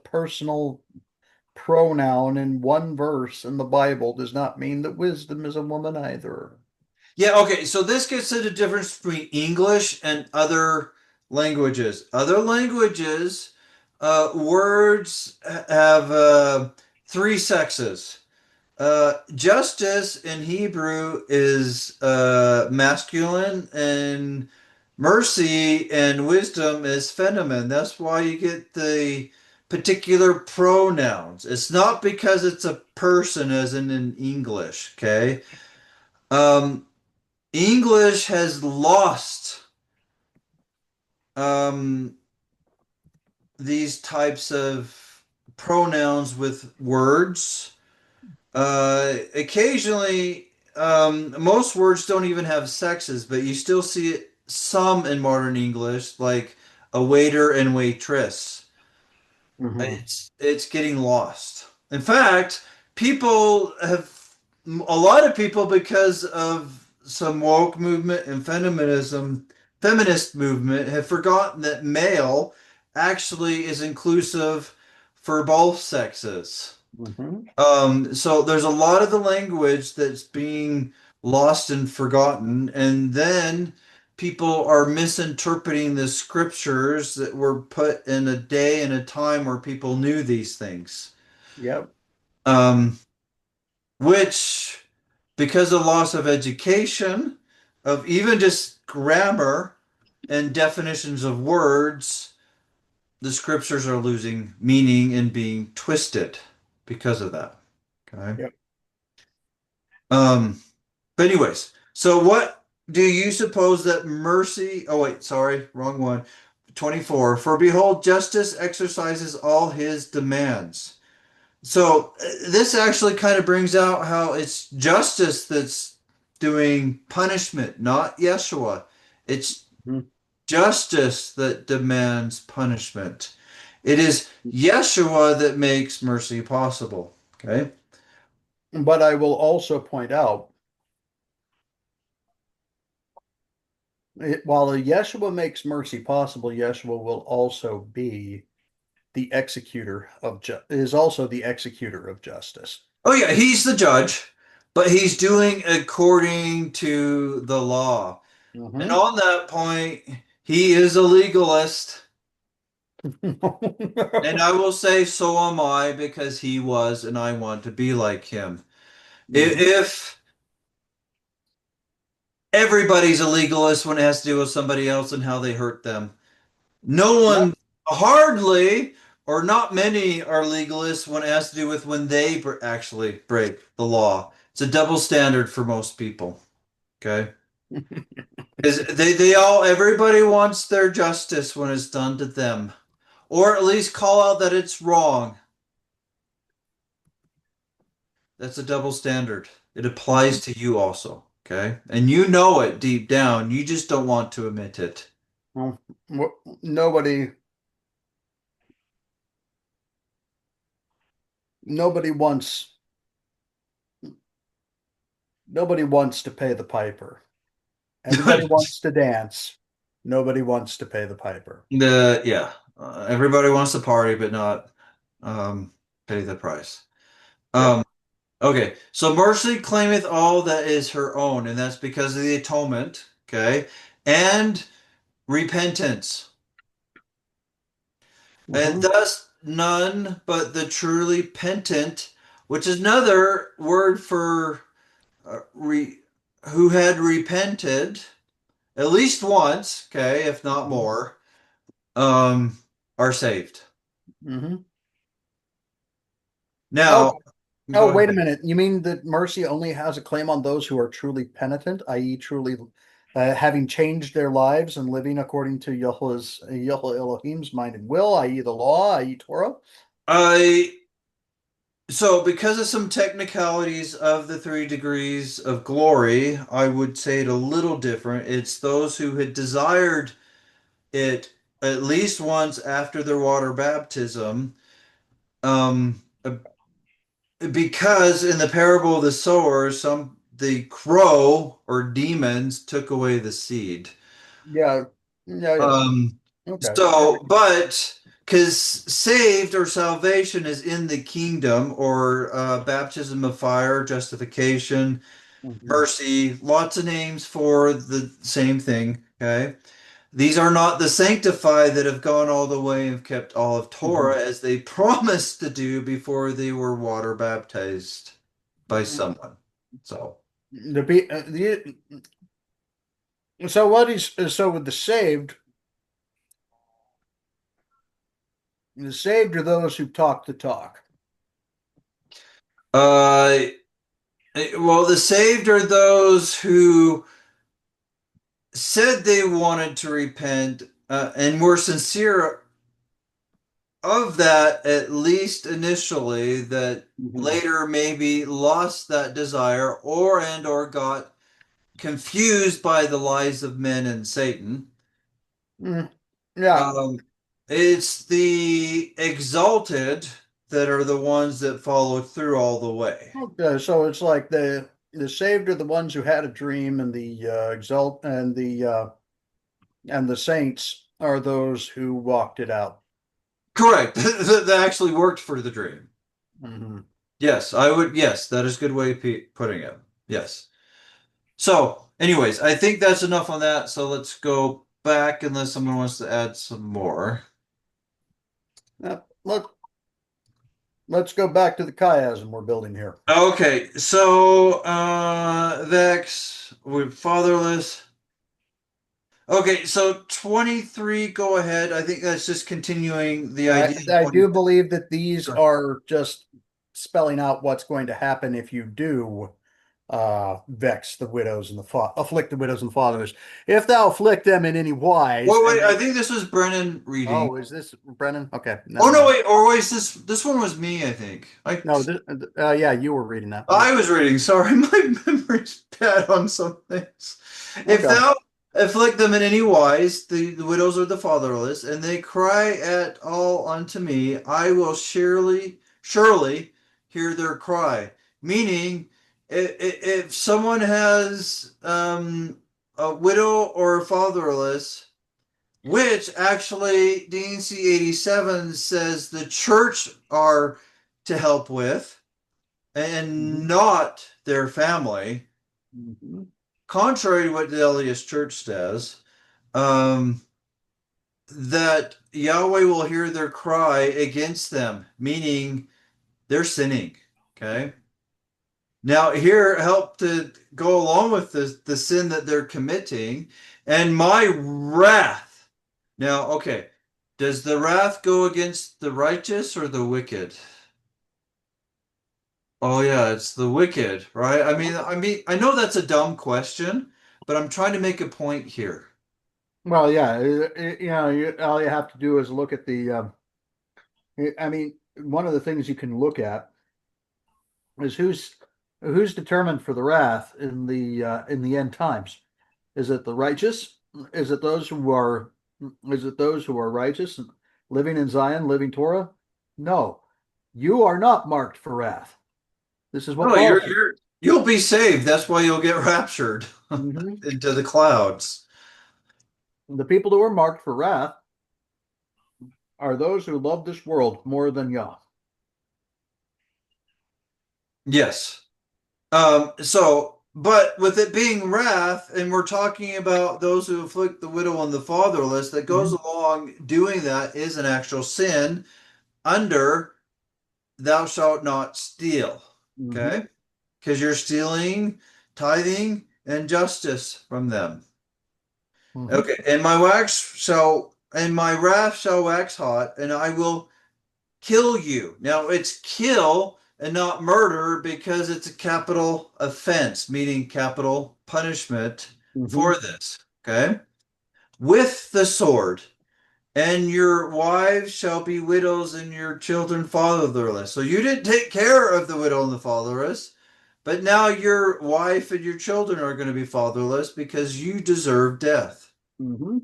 personal pronoun in one verse in the Bible does not mean that wisdom is a woman either. Yeah, okay, so this gets to the difference between English and other languages. Other languages, words have three sexes. Justice in Hebrew is masculine, and mercy and wisdom is feminine. That's why you get the particular pronouns. It's not because it's a person, as in English, okay? Um, English has lost um, these types of pronouns with words. Occasionally, most words don't even have sexes, but you still see it some in modern English, like a waiter and waitress. Mhm. It's getting lost. In fact, people have a lot of people because of some woke movement and feminism, feminist movement have forgotten that male actually is inclusive for both sexes. Mhm. So there's a lot of the language that's being lost and forgotten, and then people are misinterpreting the scriptures that were put in a day and a time where people knew these things. Yep. Um, which, because of loss of education, of even just grammar and definitions of words, the scriptures are losing meaning and being twisted because of that. Okay. Yep. But anyways, so what do you suppose that mercy? Oh, wait, sorry, wrong one. 24. For behold, justice exercises all his demands. So this actually kind of brings out how it's justice that's doing punishment, not Yeshua. It's Mhm. justice that demands punishment. It is Yeshua that makes mercy possible. Okay. But I will also point out, while Yeshua makes mercy possible, Yeshua will also be the executor of is also the executor of justice. Oh yeah, he's the judge, but he's doing according to the law. And Mhm. on that point, he is a legalist. And I will say, so am I, because he was, and I want to be like him. Mhm. If everybody's a legalist when it has to do with somebody else and how they hurt them, no Yep. one, hardly, or not many are legalists when it has to do with when they actually break the law. It's a double standard for most people. Okay. Is they all everybody wants their justice when it's done to them, or at least call out that it's wrong. That's a double standard. It applies to you also, okay? And you know it deep down. You just don't want to admit it. Well, nobody nobody wants nobody wants to pay the piper. Everybody wants to dance. Nobody wants to pay the piper. Yeah, everybody wants to party, but not um, pay the price. Yep. Um, okay, so mercy claimeth all that is her own, and that's because of the atonement, okay, and repentance. And Mhm. thus none but the truly penitent, which is another word for who had repented at least once, okay, if not Mhm. more, um, are saved. Mhm. Oh, Now, oh, go wait a ahead. minute. You mean that mercy only has a claim on those who are truly penitent, i.e., truly having changed their lives and living according to Yahweh Elohim's mind and will, i.e., the law, i.e., Torah? I so because of some technicalities of the 3 degrees of glory, I would say it a little different. It's those who had desired it at least once after their water baptism. Um, because in the parable of the sower, the crow or demons took away the seed. Yeah. Yeah, yeah. Um, Okay. but because saved or salvation is in the kingdom or baptism of fire, justification, Mhm. mercy, lots of names for the same thing. Okay. These are not the sanctified that have gone all the way and kept all of Torah Mhm. as they promised to do before they were water baptized by someone. So, The, be- the so what is so with the saved are those who talk the talk. uh, well, the saved are those who said they wanted to repent and were sincere of that, at least initially, that Mhm. later maybe lost that desire or got confused by the lies of men and Satan. Mm, yeah. Um, it's the exalted that are the ones that follow through all the way. Okay, so it's like the saved are the ones who had a dream, and the exalt and the saints are those who walked it out. Correct. That actually worked for the dream. Mhm. Yes, I would. Yes, that is a good way of putting it. Yes. So, Anyways, I think that's enough on that. So let's go back unless someone wants to add some more. Uh, let, let's go back to the chiasm we're building here. Okay, so Vex with fatherless. Okay, so 23, go ahead. I think that's just continuing the idea of I 20. do believe that these Sure. are just spelling out what's going to happen if you do vex the widows and afflict the widows and the fatherless. If thou afflict them in any wise, Wait, and wait, I they think this was Brennan reading. oh, is this Brennan? Okay, Oh never no, mind. wait, or wait, this one was me, I think. No, yeah, you were reading that. I was reading. Sorry, my memory's bad on some things. If Okay. thou afflict them in any wise, the widows or the fatherless, and they cry at all unto me, I will surely hear their cry. Meaning, if someone has a widow or a fatherless, which actually D&C 87 says the church are to help with and Mhm. not their family, Mhm. contrary to what the LDS Church says, that Yahweh will hear their cry against them, meaning they're sinning. Okay. Now, here, help to go along with the sin that they're committing, and my wrath. Now, okay, does the wrath go against the righteous or the wicked? Oh yeah, it's the wicked, right? I know that's a dumb question, but I'm trying to make a point here. Well, yeah, all you have to do is look at I mean, one of the things you can look at is who's determined for the wrath in the end times. Is it the righteous? Is it those who are is it those who are righteous, living in Zion, living Torah? No. You are not marked for wrath. This is what No, Paul says. you'll be saved. That's why you'll get raptured Mhm. into the clouds. The people who are marked for wrath are those who love this world more than Yah. Yes. But with it being wrath, and we're talking about those who afflict the widow and the fatherless, that goes Mhm. along doing that is an actual sin under thou shalt not steal. Mhm. Okay? Because you're stealing tithing and justice from them. Mhm. Okay, and my wrath shall wax hot, and I will kill you. Now it's kill and not murder because it's a capital offense, meaning capital punishment Mhm. for this. Okay, with the sword, and your wives shall be widows, and your children fatherless. So you didn't take care of the widow and the fatherless. But now your wife and your children are going to be fatherless because you deserve death. Mhm.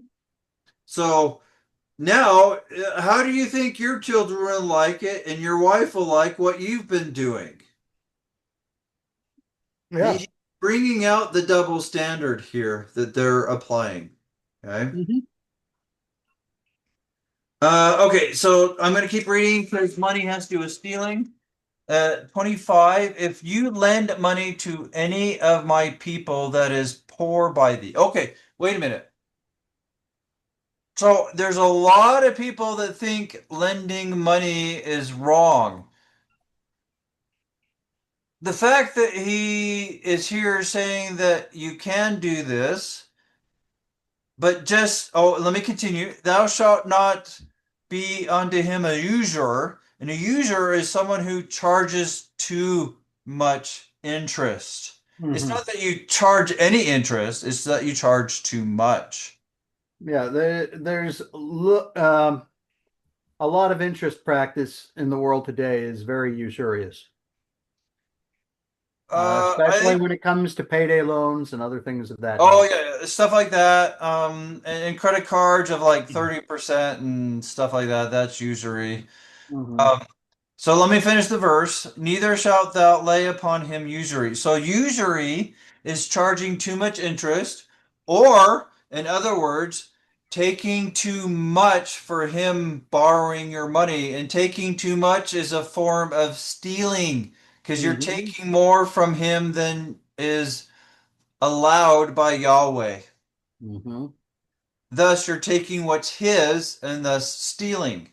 So now, how do you think your children will like it and your wife will like what you've been doing? Yeah. He's bringing out the double standard here that they're applying. Okay. Mhm. Okay, so I'm going to keep reading because money has to do with stealing. 25, if you lend money to any of my people that is poor by thee. Okay, wait a minute. So there's a lot of people that think lending money is wrong. The fact that he is here saying that you can do this, but let me continue. Thou shalt not be unto him a usurer. And a usurer is someone who charges too much interest. It's Mhm. not that you charge any interest, it's that you charge too much. Yeah, a lot of interest practice in the world today is very usurious, I especially think, when it comes to payday loans and other things of that oh nature. yeah, stuff like that. And credit cards of like 30% and stuff like that. That's usury. Mhm. Um, So let me finish the verse. Neither shalt thou lay upon him usury. So usury is charging too much interest, or in other words, taking too much for him borrowing your money. And taking too much is a form of stealing because you're Mhm. taking more from him than is allowed by Yahweh. Mhm. Thus, you're taking what's his and thus stealing.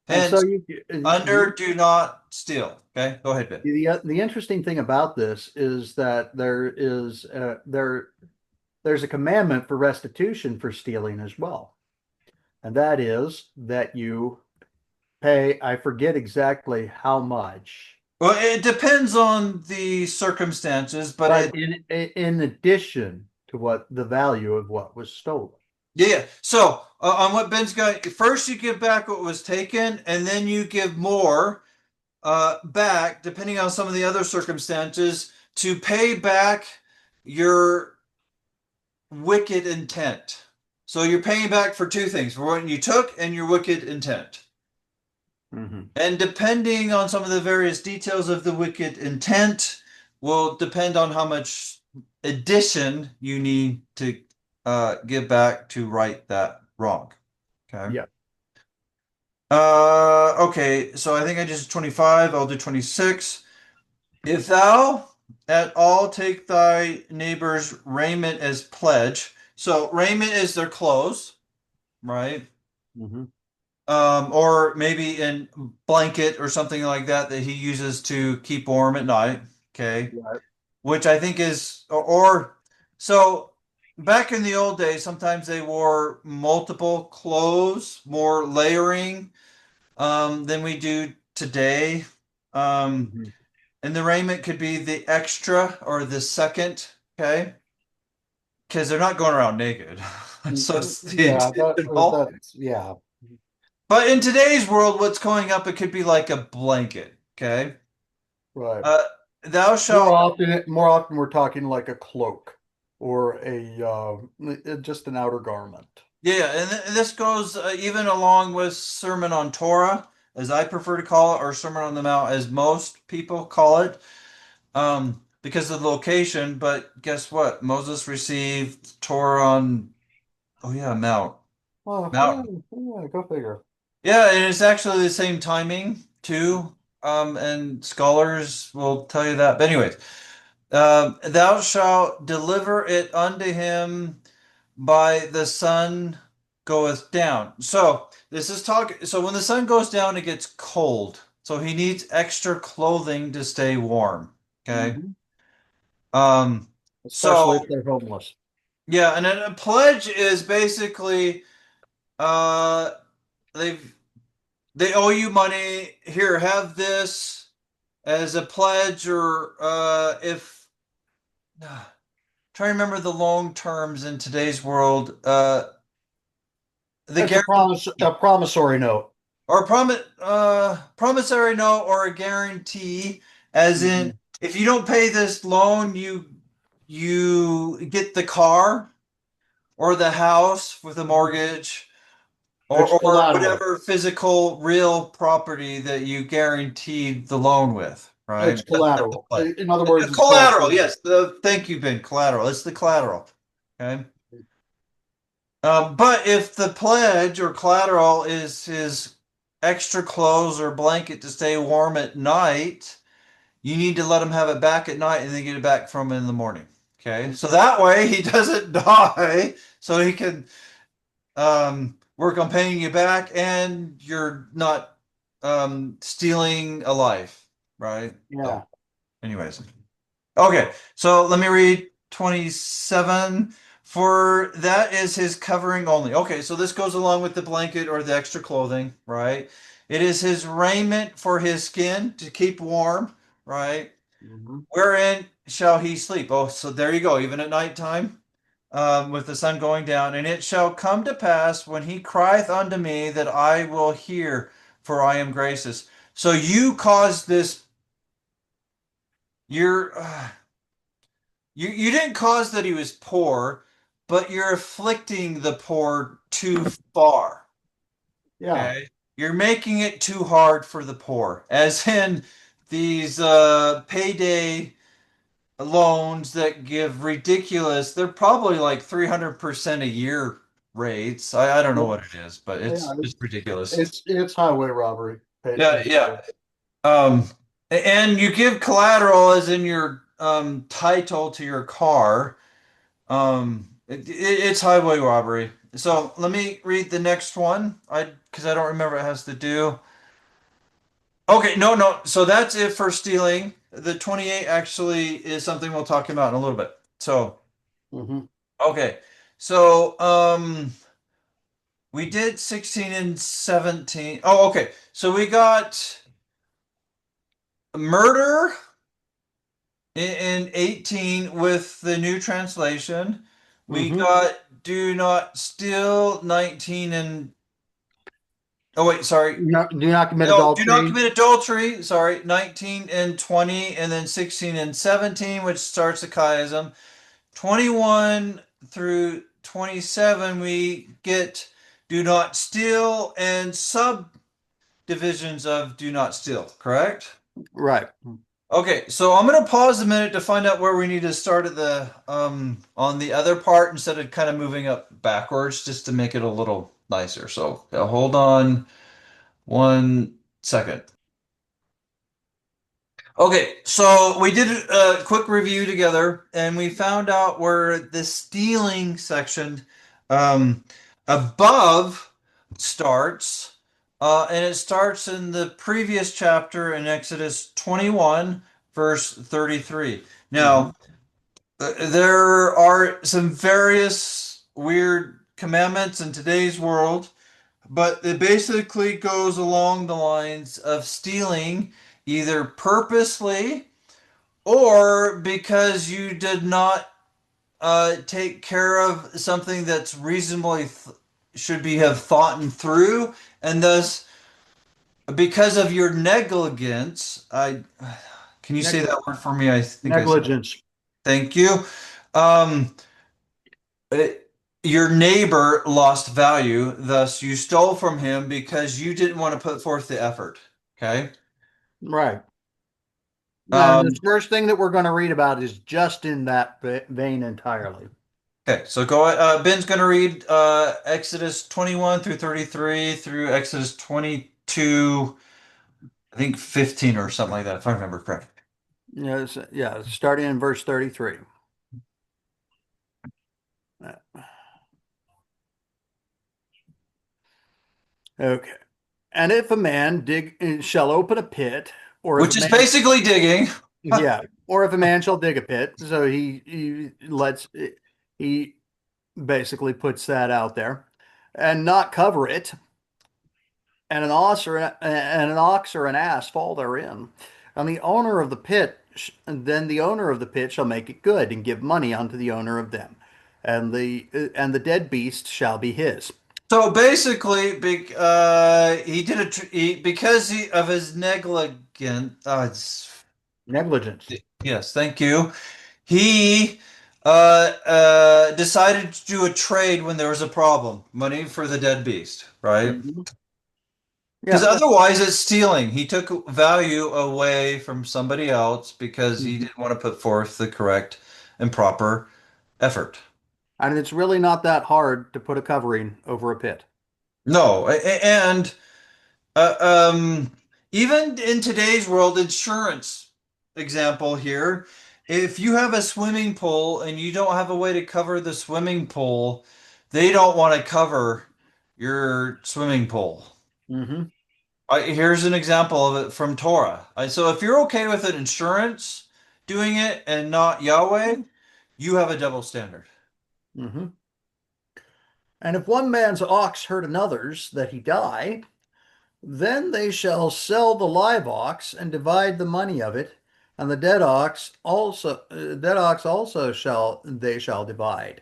And so Hence, you, under do not steal. Okay, go ahead, Ben. the interesting thing about this is that there's a commandment for restitution for stealing as well, and that is that you pay. I forget exactly how much, Well, it depends on the circumstances, but but in addition to what the value of what was stolen. yeah. So on what Ben's got, first you give back what was taken, and then you give more back, depending on some of the other circumstances, to pay back your wicked intent. So you're paying back for two things: for what you took and your wicked intent. Mhm. And depending on some of the various details of the wicked intent, will depend on how much addition you need to give back to right that wrong. Okay. Yeah. Okay, so I think I just 25, I'll do 26. If thou at all take thy neighbor's raiment as pledge, so raiment is their clothes, right? Mhm. Or maybe in blanket or something like that that he uses to keep warm at night. Okay, Right. which I think is or so back in the old days, sometimes they wore multiple clothes, more layering than we do today. Um, Mhm. and the raiment could be the extra or the second, okay, because they're not going around naked. So it's the Yeah, intentional. that's yeah. But in today's world, what's going up, it could be like a blanket. Okay. Right. Uh, thou shalt, More often we're talking like a cloak or just an outer garment. yeah, and this goes even along with Sermon on Torah, as I prefer to call it, or Sermon on the Mount, as most people call it, because of the location. But guess what? Moses received Torah on, oh yeah, Oh, yeah, Mountain. yeah, go figure. Yeah, and it's actually the same timing too. And scholars will tell you that. But anyways, thou shalt deliver it unto him by the sun goeth down. So this is talk. So when the sun goes down, it gets cold. So he needs extra clothing to stay warm. Okay. Hmm. Um, Especially if so they're homeless. yeah, and then a pledge is basically uh they've they owe you money. Here, have this as a pledge, or if try to remember the long terms in today's world. The It's a guarantee promissory note. or promissory note or a guarantee, as in Hmm. if you don't pay this loan, you get the car or the house with a mortgage. It's Or collateral. whatever physical real property that you guaranteed the loan with, right? It's collateral. But In other words, it's called collateral, collateral. yes. Thank you, Ben. Collateral. It's the collateral. Okay. But if the pledge or collateral is his extra clothes or blanket to stay warm at night, you need to let him have it back at night and then get it back from him in the morning. Okay. So that way he doesn't die, so he can work on paying you back, and you're not stealing a life, right? So, Yeah. anyways, okay. So let me read 27. For that is his covering only. Okay, so this goes along with the blanket or the extra clothing, right? It is his raiment for his skin to keep warm, right? Hmm. Wherein shall he sleep? Oh, so there you go. Even at nighttime, with the sun going down. And it shall come to pass when he crieth unto me that I will hear, for I am gracious. So you caused this. You're you didn't cause that he was poor, but you're afflicting the poor too far. Yeah. Okay, you're making it too hard for the poor, as in these payday loans that give ridiculous, they're probably like 300% a year rates. I don't know Yeah. what it is, but Yeah. it's just ridiculous. It's highway robbery. Yeah, yeah. Um, and you give collateral as in your title to your car, it's highway robbery. So let me read the next one. Because I don't remember what it has to do. Okay, no, no. So that's it for stealing. The 28 actually is something we'll talk about in a little bit. So, Mhm. okay. So, we did 16 and 17. Oh, okay. So we got murder in 18 with the new translation. We Mhm. got do not steal 19 and oh wait, sorry. No, do not commit No, do not adultery. commit adultery. Sorry, 19 and 20, and then 16 and 17, which starts the chiasm. 21 through 27, we get do not steal and subdivisions of do not steal, correct? Right. Okay, so I'm gonna pause a minute to find out where we need to start at the on the other part instead of kind of moving up backwards just to make it a little nicer. So hold on 1 second. Okay, so we did a quick review together, and we found out where the stealing section um, above starts, and it starts in the previous chapter in Exodus 21, verse 33. Mhm. Now, there are some various weird commandments in today's world, but it basically goes along the lines of stealing either purposely or because you did not take care of something that's reasonably should be have thought through, and thus because of your negligence, I can you say Neg- that word for me? I think I said. negligence. Thank you. Um, it- your neighbor lost value, thus you stole from him because you didn't want to put forth the effort. Okay. Right. And the Um, first thing that we're going to read about is just in that vein entirely. okay, so Ben's going to read Exodus 21 through 33 through Exodus 22, I think 15 or something like that, if I remember correctly. Yes, yeah, starting in verse 33. Okay. And if a man shall open a pit, or if a Which is man, basically digging. yeah, or if a man shall dig a pit, so he basically puts that out there, and not cover it, and an ox or an ass fall therein, and then the owner of the pit shall make it good and give money unto the owner of them, and the dead beast shall be his. So basically, he did because of his negligent. Negligence. Yes, thank you. He decided to do a trade when there was a problem, money for the dead beast, right? Mhm. Because Yeah. otherwise it's stealing. He took value away from somebody else because he Mhm. didn't want to put forth the correct and proper effort. And it's really not that hard to put a covering over a pit. No, and uh, um, even in today's world, insurance example here, if you have a swimming pool and you don't have a way to cover the swimming pool, they don't want to cover your swimming pool. Hmm. Here's an example of it from Torah. So if you're okay with an insurance doing it and not Yahweh, you have a double standard. Hmm. And if one man's ox hurt another's that he die, then they shall sell the live ox and divide the money of it, and the dead ox also shall divide.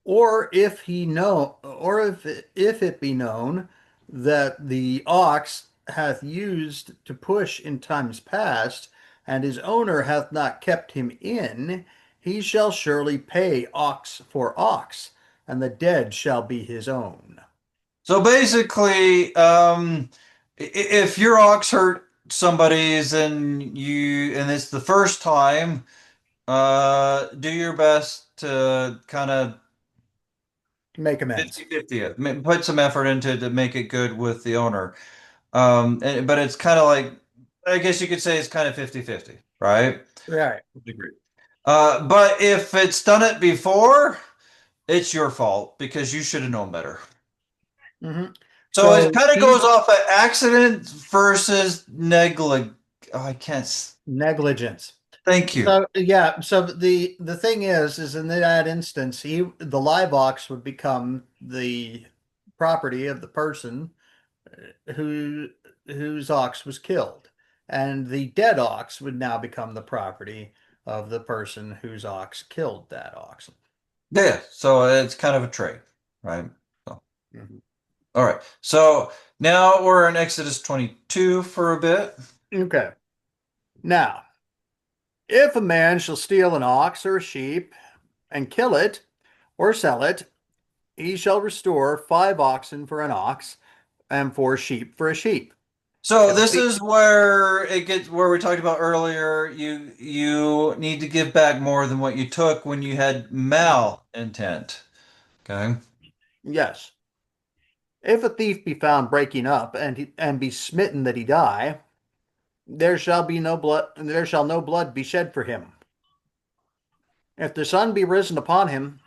Or if it be known that the ox hath used to push in times past, and his owner hath not kept him in, he shall surely pay ox for ox, and the dead shall be his own. So basically, if your ox hurt somebody's and it's the first time, do your best to kind of Make amends. 50-50 it. Put some effort into to make it good with the owner. But it's kind of like, I guess you could say it's kind of 50-50. right? Right. Agree. But if it's done it before, it's your fault because you should have known better. hmm So So it kind of goes he off at accident versus neglig. Oh, I can't. negligence. Thank you. So yeah, so the thing is in that instance, the live ox would become the property of the person who whose ox was killed, and the dead ox would now become the property of the person whose ox killed that ox. Yeah. So it's kind of a trade, right? So, Mhm. all right. So now we're in Exodus 22 for a bit. Okay. Now, if a man shall steal an ox or a sheep and kill it or sell it, he shall restore 5 oxen for an ox and 4 sheep for a sheep. So If a this thief, is where it gets where we talked about earlier. You need to give back more than what you took when you had mal intent. Okay. yes, if a thief be found breaking up and be smitten that he die, there shall no blood be shed for him. If the sun be risen upon him,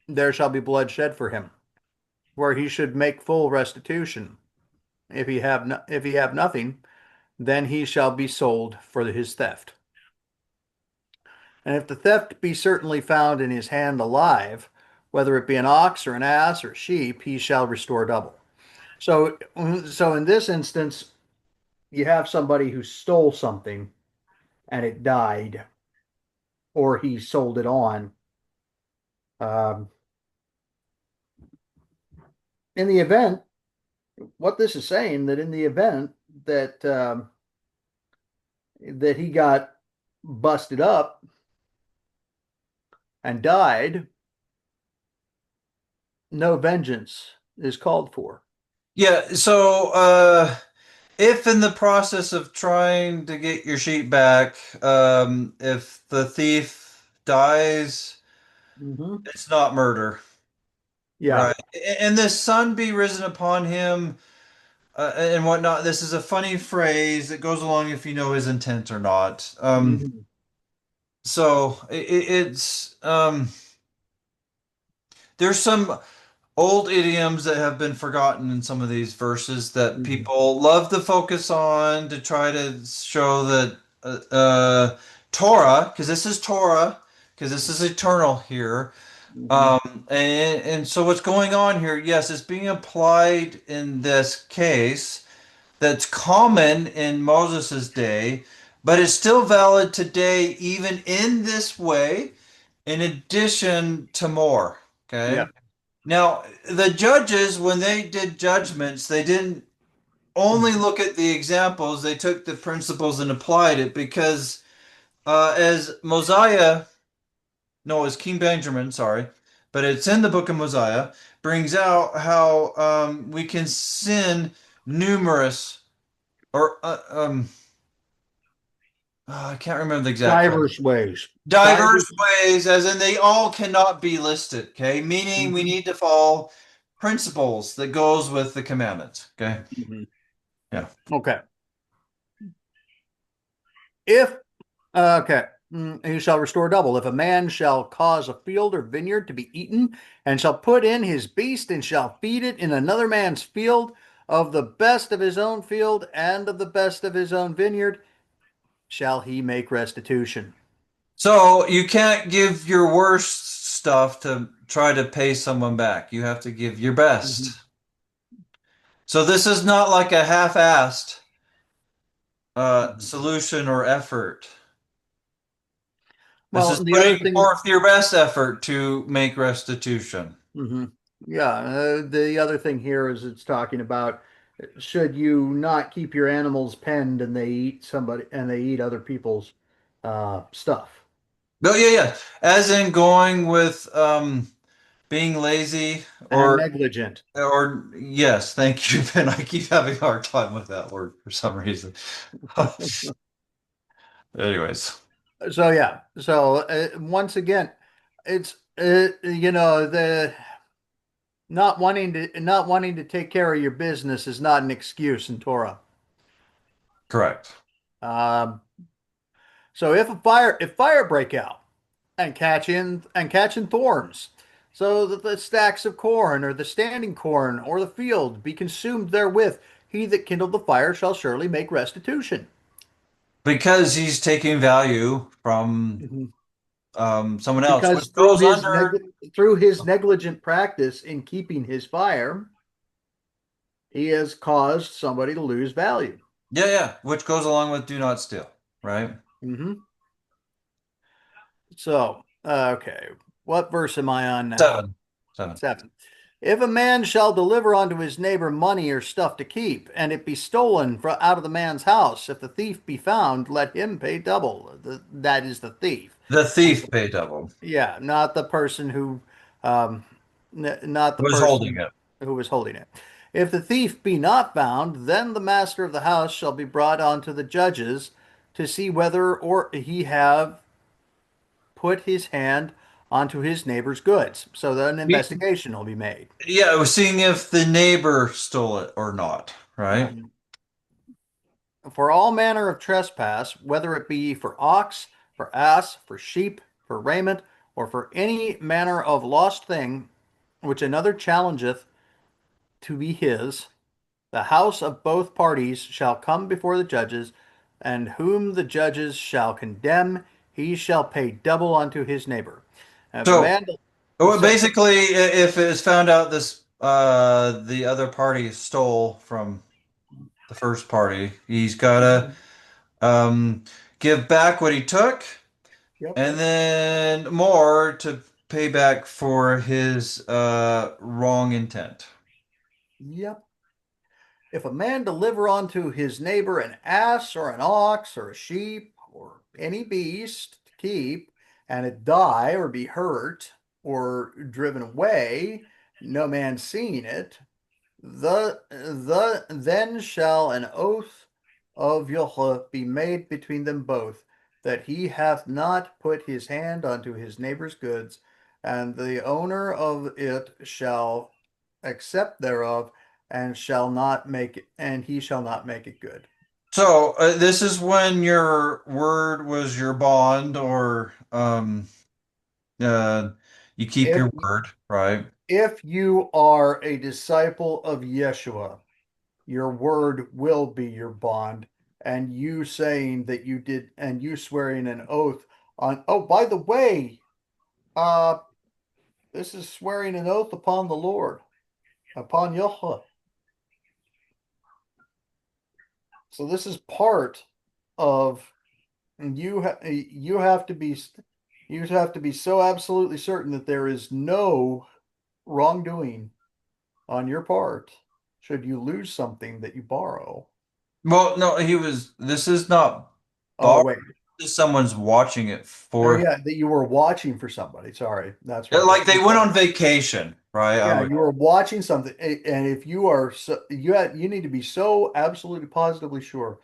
there shall be blood shed for him, where he should make full restitution. If he have nothing, then he shall be sold for his theft. And if the theft be certainly found in his hand alive, whether it be an ox or an ass or sheep, he shall restore double. So in this instance, you have somebody who stole something and it died, or he sold it on. Um, in the event, what this is saying that in the event that that he got busted up and died, no vengeance is called for. Yeah. So if in the process of trying to get your sheep back, if the thief dies, Mm-hmm. it's not murder, Yeah. right? And the sun be risen upon him. And whatnot. This is a funny phrase that goes along if you know his intent or not. Mm-hmm. So it's there's some old idioms that have been forgotten in some of these verses that Mm-hmm. people love to focus on to try to show that Torah, because this is Torah, because this is eternal here. Mm-hmm. And so what's going on here? Yes, it's being applied in this case that's common in Moses' day, but it's still valid today, even in this way, in addition to more. Yeah. Okay. Now, the judges, when they did judgments, they didn't only look at the examples, they took the principles and applied it because as Mosiah, no, as King Benjamin, sorry, but it's in the book of Mosiah, brings out how we can sin numerous or I can't remember the exact phrase. Diverse ways. Diverse Diverse. ways, as in they all cannot be listed. Okay, meaning we Mm-hmm. need to follow principles that goes with the commandments. Okay, Mm-hmm. yeah. Okay. If okay, he shall restore double. If a man shall cause a field or vineyard to be eaten, and shall put in his beast, and shall feed it in another man's field, of the best of his own field and of the best of his own vineyard, shall he make restitution. So you can't give your worst stuff to try to pay someone back. You have to give your Mhm. best. So this is not like a half-assed Mhm. solution or effort. This is Well, the other putting thing, forth your best effort to make restitution. mhm. Yeah, the other thing here is it's talking about should you not keep your animals penned and they eat other people's stuff No, yeah, yeah. As in going with being lazy and negligent. or yes, thank you, Ben. I keep having a hard time with that word for some reason. Anyways. So yeah, so once again, it's the not wanting to take care of your business is not an excuse in Torah. Correct. Um, So if fire break out and catch in thorns, so that the stacks of corn or the standing corn or the field be consumed therewith, he that kindled the fire shall surely make restitution. Because he's taking value from Mhm. someone else, Because which goes under. through his negligent practice in keeping his fire, he has caused somebody to lose value. Yeah, yeah, which goes along with do not steal, right? Hmm. So, okay, what verse am I on now? 7. 7. 7. If a man shall deliver unto his neighbor money or stuff to keep, and it be stolen out of the man's house, if the thief be found, let him pay double. That is the thief. The thief paid double. Yeah, not the person um, not the Was holding person it. who was holding it. If the thief be not found, then the master of the house shall be brought unto the judges to see whether or he have put his hand onto his neighbor's goods. So then an investigation will be made. Yeah, we're seeing if the neighbor stole it or not, right? Um, for all manner of trespass, whether it be for ox, for ass, for sheep, for raiment, or for any manner of lost thing which another challengeth to be his, the house of both parties shall come before the judges, and whom the judges shall condemn, he shall pay double unto his neighbor. And if a So man say, basically, if it is found out this the other party stole from the first party, he's gotta um give back what he took, yep, and then more to pay back for his wrong intent. yep. If a man deliver unto his neighbor an ass or an ox or a sheep or any beast to keep, and it die or be hurt or driven away, no man seeing it, then shall an oath of Yahweh be made between them both, that he hath not put his hand unto his neighbor's goods, and the owner of it shall accept thereof, and he shall not make it good. So this is when your word was your bond, or uh, you keep If your word, right? if you are a disciple of Yeshua, your word will be your bond, and you saying that you did, and you swearing an oath on. Oh, by the way, uh, this is swearing an oath upon the Lord, upon Yahweh. So this is part of you have to be so absolutely certain that there is no wrongdoing on your part should you lose something that you borrow. Well, no, he was. This is not Oh borrowed. wait. Someone's watching it Or for. yeah, that you were watching for somebody. Sorry. That's right. Like That's they went on vacation, right? I yeah, would. you were watching something, and if you are so you need to be so absolutely positively sure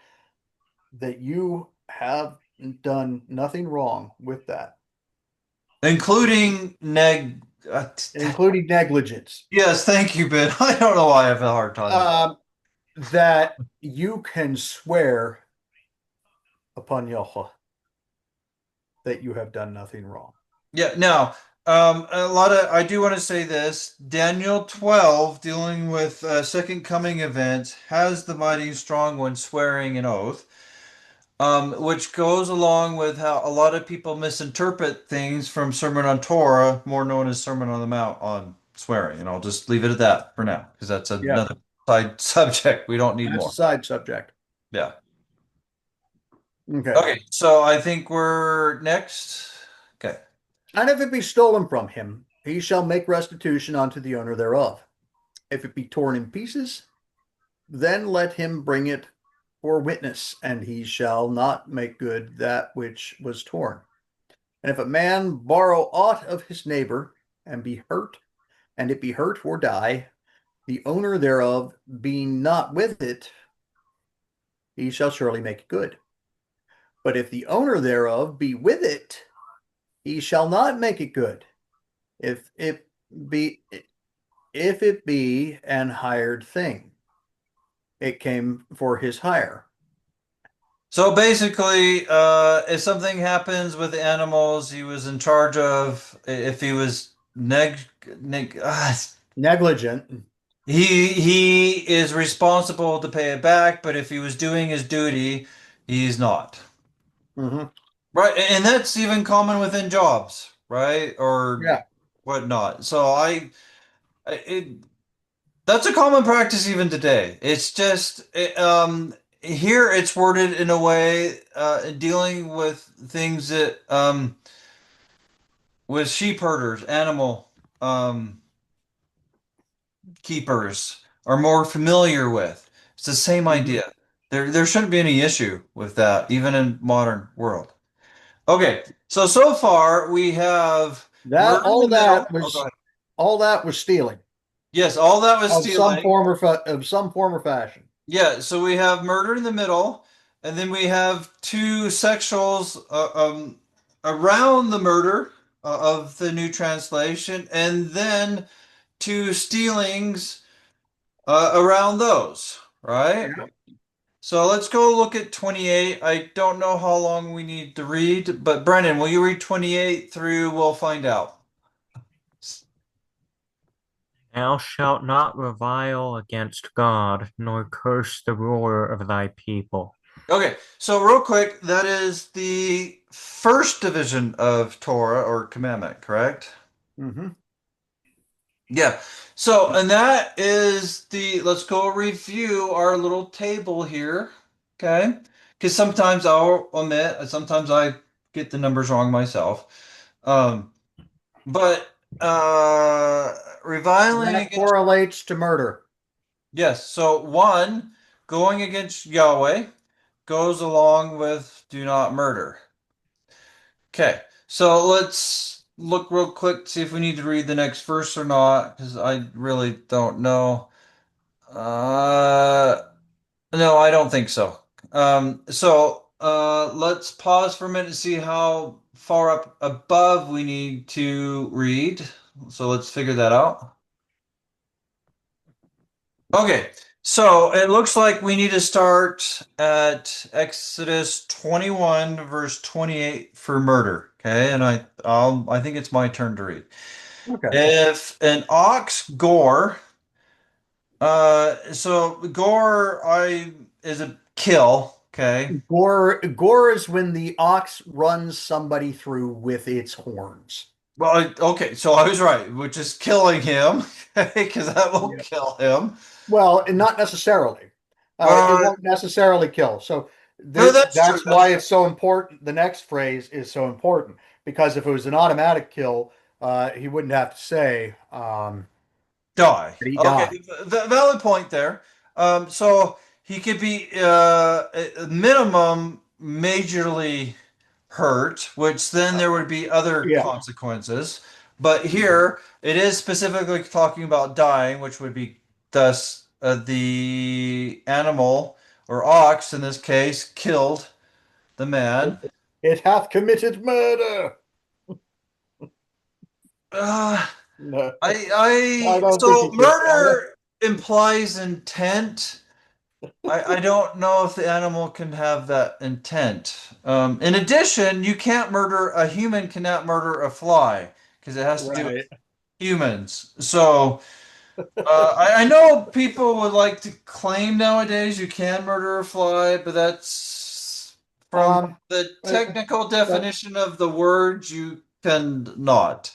that you have done nothing wrong with that, Including including negligence. yes, thank you, Ben. I don't know why I have a hard time with. Um, that you can swear upon Yahweh that you have done nothing wrong. Yeah, now, a lot of I do want to say this. Daniel 12, dealing with second coming events, has the mighty strong one swearing an oath, which goes along with how a lot of people misinterpret things from Sermon on Torah, more known as Sermon on the Mount, on swearing. And I'll just leave it at that for now, because that's Yeah, another side subject. We don't need that's a more. side subject. Yeah. Okay. Okay, so I think we're next. Okay. And if it be stolen from him, he shall make restitution unto the owner thereof. If it be torn in pieces, then let him bring it for witness, and he shall not make good that which was torn. And if a man borrow aught of his neighbor, and be hurt, and it be hurt or die, the owner thereof being not with it, he shall surely make it good. But if the owner thereof be with it, he shall not make it good. If it be if it be an hired thing, it came for his hire. So basically, if something happens with animals, he was in charge of. If he was neg Negligent. he is responsible to pay it back. But if he was doing his duty, he's not. Hmm. Right, and that's even common within jobs, right, or Yeah. whatnot. So it that's a common practice even today. It's just here it's worded in a way dealing with things that with sheep herders, animal um, keepers are more familiar with. It's the same Mhm. idea. There shouldn't be any issue with that, even in modern world. Okay, so far we have That murder in the all middle. that Oh, go was ahead. all that was stealing Yes, all that was of some stealing. form or of some form or fashion. Yeah, so we have murder in the middle, and then we have two sexuals around the murder of the new translation, and then two stealings around those, right? Yeah. So let's go look at 28. I don't know how long we need to read, but Brennan, will you read 28 through? We'll find out. Thou shalt not revile against God, nor curse the ruler of thy people. Okay, so real quick, that is the first division of Torah or commandment, correct? Hmm. Yeah. So, and that is let's go review our little table here. Okay. Because sometimes I'll omit, and sometimes I get the numbers wrong myself. Um, but reviling That against, correlates to murder. yes. So one, going against Yahweh goes along with do not murder. Okay. So let's look real quick, see if we need to read the next verse or not, because I really don't know. Uh, no, I don't think so. Let's pause for a minute and see how far up above we need to read. So let's figure that out. Okay, so it looks like we need to start at Exodus 21, verse 28 for murder. Okay, and I think it's my turn to read. Okay. If an ox gore, so gore I is a kill, okay? Gore is when the ox runs somebody through with its horns. Well, okay, so I was right, which is killing him, because that will Yeah. kill him. Well, and not necessarily. It Uh, won't necessarily kill. So no, that's true. that's That's why true. it's so important. The next phrase is so important because if it was an automatic kill, he wouldn't have to say Die. that he Okay, died. valid point there. So he could be at minimum majorly hurt, which then Uh, there would be other yeah. consequences. But Mhm. here it is specifically talking about dying, which would be thus the animal or ox in this case killed the man. It hath committed murder. Uh, No, I I don't think so he could. murder implies intent. I don't know if the animal can have that intent. In addition, you can't murder a human cannot murder a fly because it has to do with Right. humans. So I know people would like to claim nowadays you can murder a fly, but that's from Um, the but, technical but definition of the word you can not.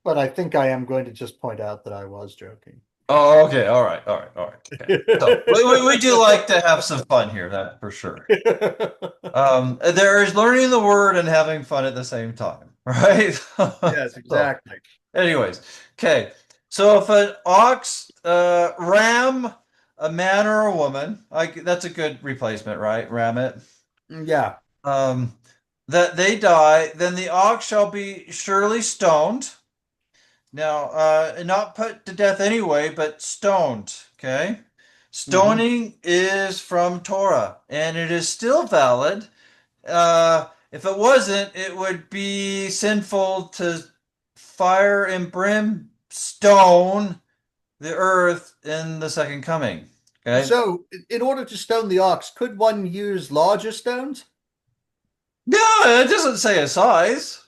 but I think I am going to just point out that I was joking. Oh, okay. All right. All right. All right. Okay. So we do like to have some fun here, that for sure. There is learning the word and having fun at the same time, right? Yes, So, exactly. anyways, okay. So if an ox ram a man or a woman, that's a good replacement, right? Ram it. Yeah. Um, that they die, then the ox shall be surely stoned. Now, not put to death anyway, but stoned. Okay. Hmm. Stoning is from Torah, and it is still valid. If it wasn't, it would be sinful to fire and brimstone the earth in the second coming. Okay. So, in order to stone the ox, could one use larger stones? No, it doesn't say a size.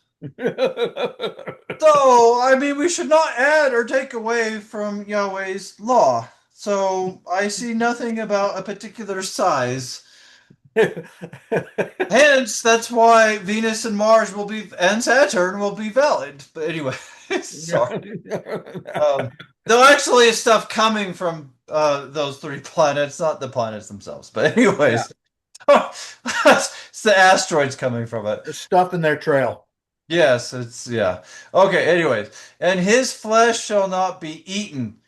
So, I mean, we should not add or take away from Yahweh's law. So, I see nothing about a particular size. Hence, that's why Venus and Mars will be, and Saturn will be valid. But anyway, sorry. Um, though actually, it's stuff coming from those three planets, not the planets themselves. But Yeah, anyways, it's the asteroids coming from it. the stuff in their trail. Yes, it's yeah. Okay, anyways, and his flesh shall not be eaten.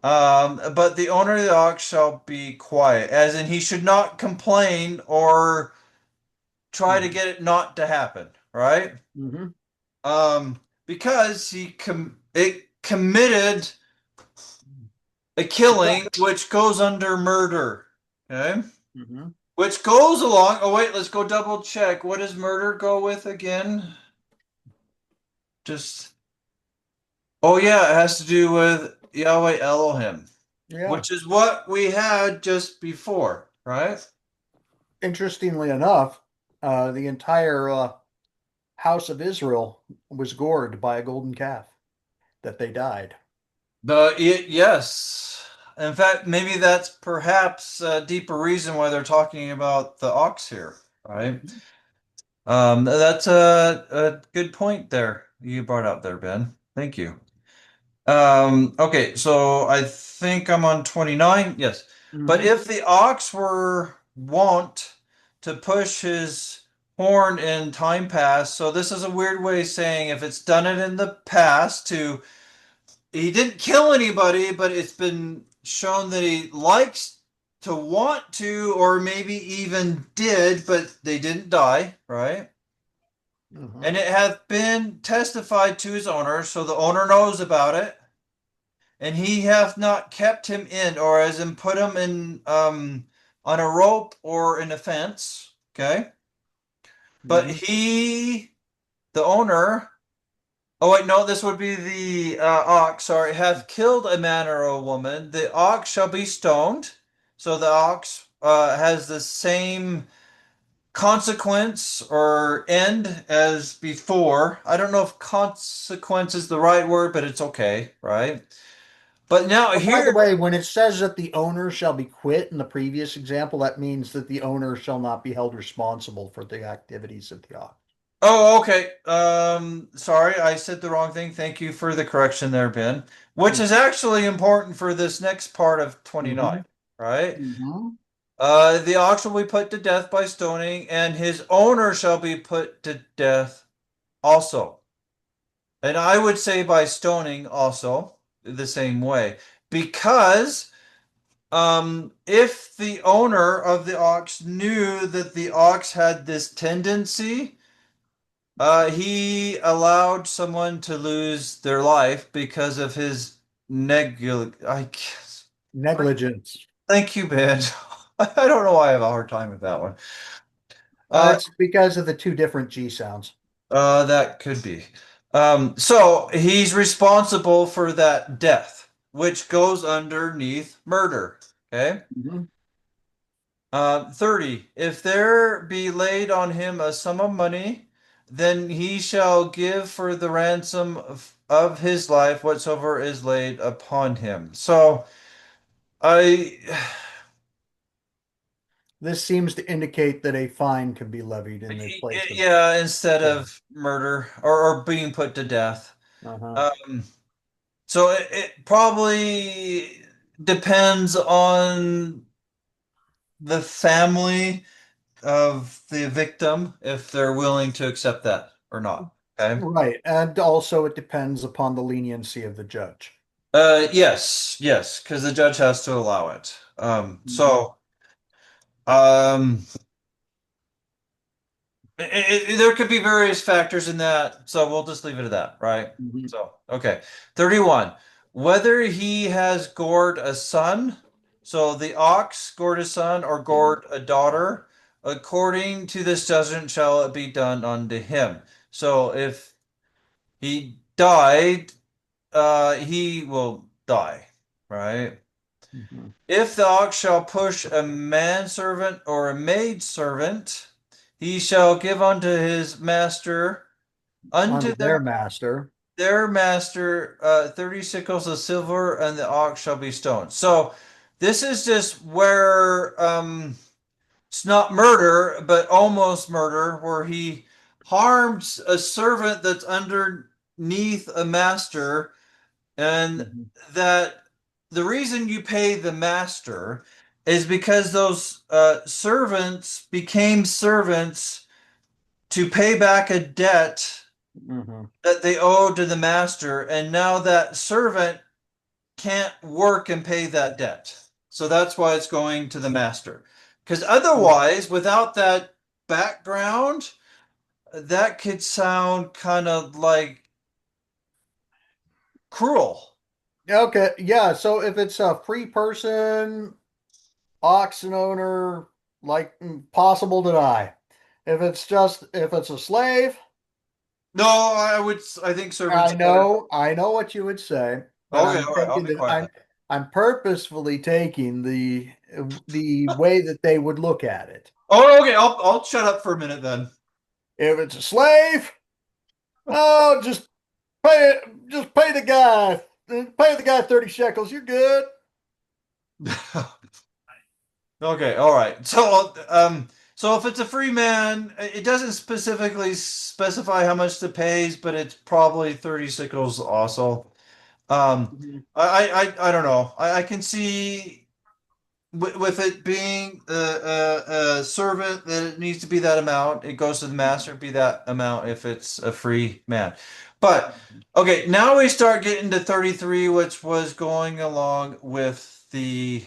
But the owner of the ox shall be quiet, as in he should not complain or try to Mhm. get it not to happen, right? Mhm. Because it committed a killing which goes under murder. Okay? Mhm. Which goes along. Oh wait, let's go double check. What does murder go with again? Just oh yeah, it has to do with Yahweh Elohim, Yeah. which is what we had just before, right? Interestingly enough, the entire house of Israel was gored by a golden calf that they died. Yes. In fact, maybe that's perhaps a deeper reason why they're talking about the ox here, right? That's a good point there you brought up there, Ben. Thank you. Okay, so I think I'm on 29. Yes. But Mhm. if the ox were wont to push his horn in time past, so this is a weird way of saying if it's done it in the past to he didn't kill anybody, but it's been shown that he likes to want to, or maybe even did, but they didn't die, right? Mhm. And it hath been testified to his owner, so the owner knows about it, and he hath not kept him in, or as in put him in on a rope or in a fence, okay? But Mhm. the owner, oh wait, no, this would be the ox. Sorry, hath killed a man or a woman. The ox shall be stoned. So the ox has the same consequence or end as before. I don't know if consequence is the right word, but it's okay, right? But now Oh, by the here, way, when it says that the owner shall be quit in the previous example, that means that the owner shall not be held responsible for the activities of the ox. oh, okay. Sorry, I said the wrong thing. Thank you for the correction there, Ben. Which is actually important for this next part of 29, Mhm. right? Mhm. The ox will be put to death by stoning, and his owner shall be put to death also. And I would say by stoning also, the same way. Because if the owner of the ox knew that the ox had this tendency, he allowed someone to lose their life because of his I guess. Negligence. Thank you, Ben. I don't know why I have a hard time with that one. Uh, It's because of the two different G sounds. that could be. So he's responsible for that death, which goes underneath murder. Okay. Mhm. 30. If there be laid on him a sum of money, then he shall give for the ransom of his life whatsoever is laid upon him. So I, This seems to indicate that a fine can be levied in the place of yeah, instead death. of murder or being put to death. Uh-huh. Um, so it probably depends on the family of the victim if they're willing to accept that or not. Okay. Right. And also it depends upon the leniency of the judge. Yes, yes, because the judge has to allow it. Mhm. Um, there could be various factors in that, so we'll just leave it at that, right? Mhm. So, okay. 31. Whether he has gored a son, so the ox gored a son or gored a daughter, according to this judgment shall it be done unto him. So if he died, he will die, right? Mhm. If the ox shall push a manservant or a maidservant, he shall give unto his master, Unto unto their master. their master 30 sickles of silver, and the ox shall be stoned. So this is just where it's not murder, but almost murder, where he harms a servant that's underneath a master, and Mhm. that the reason you pay the master is because those servants became servants to pay back a debt Mhm. that they owe to the master, and now that servant can't work and pay that debt. So that's why it's going to the master. Because otherwise, without that background, that could sound kind of like cruel. Okay, yeah. So if it's a free person, oxen owner, like possible to die. If it's a slave, No, I think servants better. I know what you would say, but Okay, all right, I'll be quiet then. I'm purposefully taking the way that they would look at it. Oh, okay, I'll shut up for a minute then. If it's a slave, oh, just pay the guy, 30 shekels. You're good. Okay, all right. So if it's a free man, it doesn't specifically specify how much to pay, but it's probably 30 sickles also. Um, Mhm. I don't know. I can see with it being a servant that it needs to be that amount. It goes to the master, be that amount if it's a free man. But okay, now we start getting to 33, which was going along with the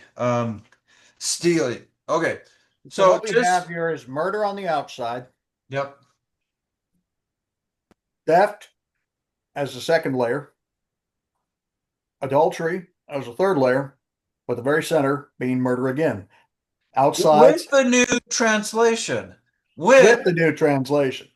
stealing. Okay, So so what we have just here is murder on the outside, yep. theft as the second layer, adultery as a third layer, with the very center being murder again. Outside With the new translation, with with the new translation.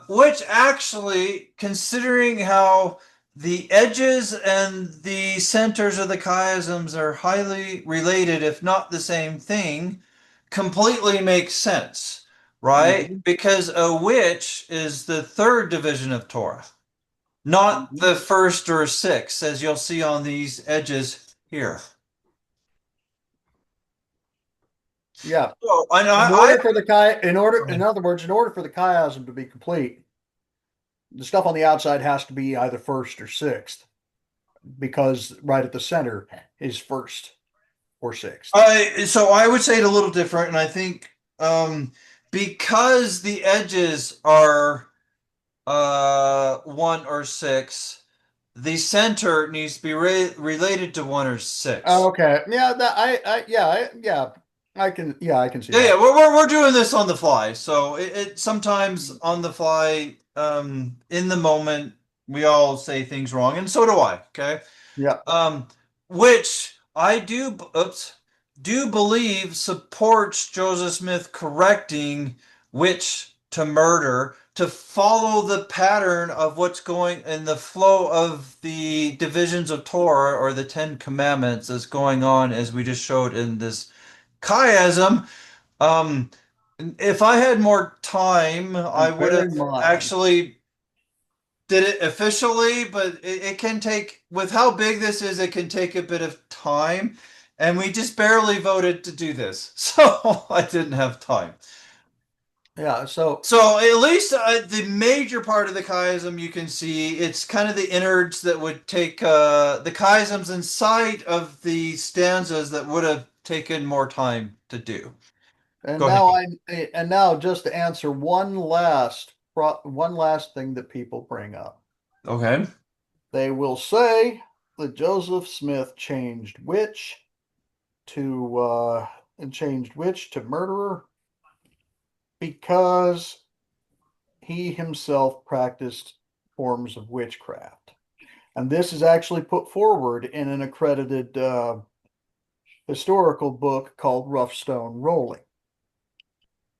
which actually, considering how the edges and the centers of the chiasms are highly related, if not the same thing, completely makes sense, right? Mhm, Because a witch is the third division of Torah, not mhm. the first or sixth, as you'll see on these edges here. Yeah. So, and In I order for the in other words, in order for the chiasm to be complete, the stuff on the outside has to be either first or sixth, because right at the center is first or sixth. I would say it a little different, and I think because the edges are one or six, the center needs to be related to one or six. Okay. Yeah, I can see Yeah, yeah, that. we're doing this on the fly, so it sometimes on the fly, in the moment, we all say things wrong, and so do I. Okay. Yeah. um, which I do believe supports Joseph Smith correcting witch to murder to follow the pattern of what's going in the flow of the divisions of Torah or the Ten Commandments that's going on as we just showed in this chiasm. Um, if I had more time, I And would bear have in mind, actually did it officially, but it can take, with how big this is, it can take a bit of time. And we just barely voted to do this. So I didn't have time. yeah. So So at least the major part of the chiasm you can see, it's kind of the innards that would take the chiasms inside of the stanzas that would have taken more time to do. and Go ahead. now just to answer one last thing that people bring up. Okay. They will say that Joseph Smith changed witch to murderer because he himself practiced forms of witchcraft. And this is actually put forward in an accredited historical book called Rough Stone Rolling.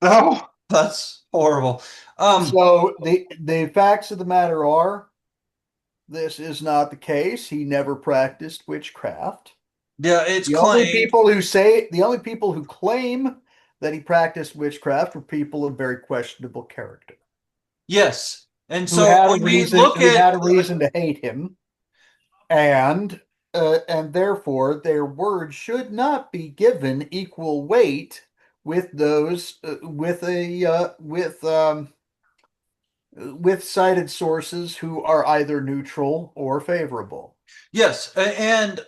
Oh, that's horrible. So the facts of the matter are this is not the case. He never practiced witchcraft. Yeah, it's The only claimed. people who say the only people who claim that he practiced witchcraft were people of very questionable character Yes. And who so had a when we reason look at to hate him, and therefore their word should not be given equal weight with those with cited sources who are either neutral or favorable. yes, and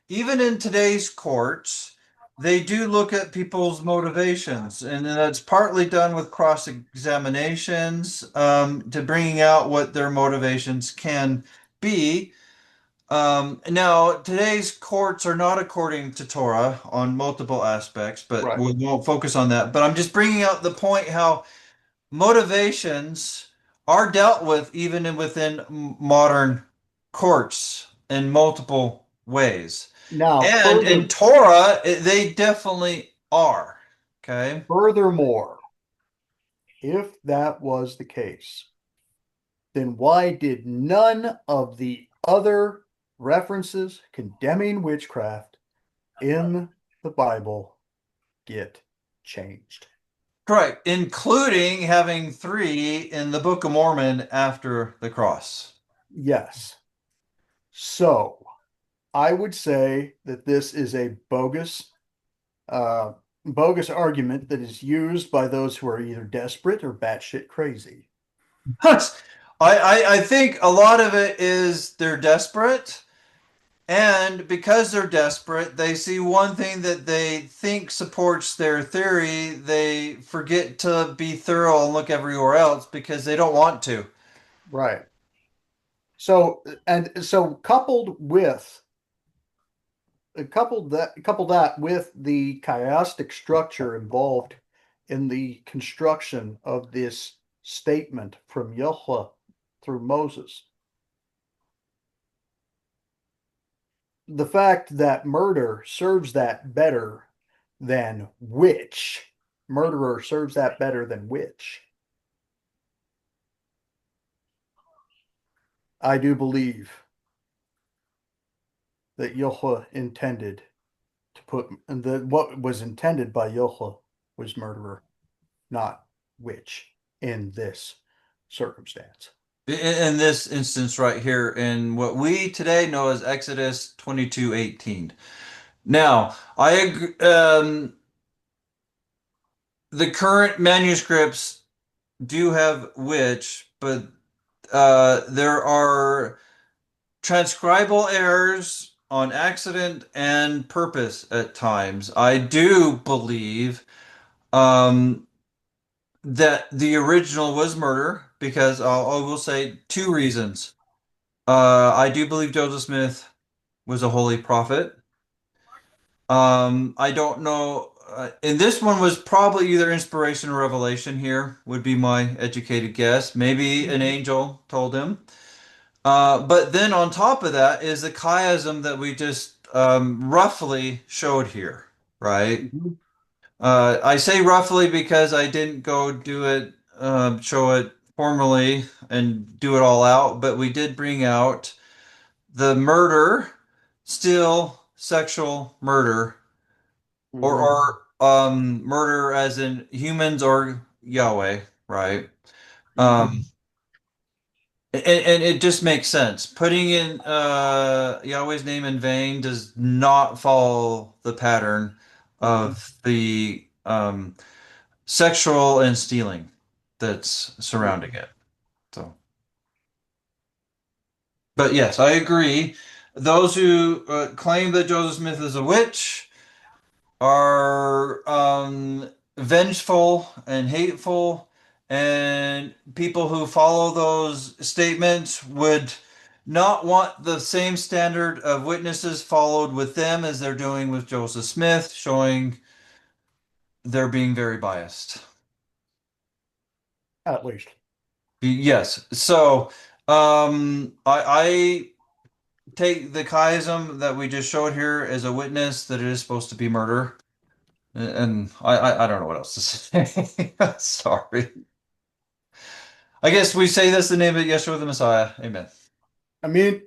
even in today's courts, they do look at people's motivations, and that's partly done with cross-examinations to bringing out what their motivations can be. Now, today's courts are not according to Torah on multiple aspects, but Right. we won't focus on that. But I'm just bringing out the point how motivations are dealt with even within modern courts in multiple ways. Now, And in Torah, they definitely are. Okay. furthermore, if that was the case, then why did none of the other references condemning witchcraft in the Bible get changed? Correct. Including having three in the Book of Mormon after the cross. Yes. So I would say that this is a uh, bogus argument that is used by those who are either desperate or batshit crazy. I think a lot of it is they're desperate. And because they're desperate, they see one thing that they think supports their theory. They forget to be thorough and look everywhere else because they don't want to. Right. So couple that with the chiastic structure involved in the construction of this statement from Yahweh through Moses. The fact that murder serves that better than witch, murderer serves that better than witch. I do believe that Yahweh intended to put what was intended by Yahweh was murderer, not witch in this circumstance. In this instance right here, in what we today know as Exodus 22:18. Now, I agree, the current manuscripts do have witch, but there are transcribal errors on accident and purpose at times. I do believe um, that the original was murder because I will say two reasons. I do believe Joseph Smith was a holy prophet. I don't know. And this one was probably either inspiration or revelation here, would be my educated guess. Maybe an angel told him. But then on top of that is the chiasm that we just roughly showed here, right? Mhm. I say roughly because I didn't go do it, show it formally and do it all out, but we did bring out the murder, still sexual murder, Mhm. murder as in humans or Yahweh, right? Mhm. Um, and it just makes sense. Putting in Yahweh's name in vain does not follow the pattern Mhm. of the sexual and stealing that's surrounding Mhm. it. So, but yes, I agree. Those who claim that Joseph Smith is a witch are vengeful and hateful, and people who follow those statements would not want the same standard of witnesses followed with them as they're doing with Joseph Smith, showing they're being very biased. At least. Yes. So, I take the chiasm that we just showed here as a witness that it is supposed to be murder. And I don't know what else to say. Sorry. I guess we say this in the name of Yeshua the Messiah. Amen. I mean,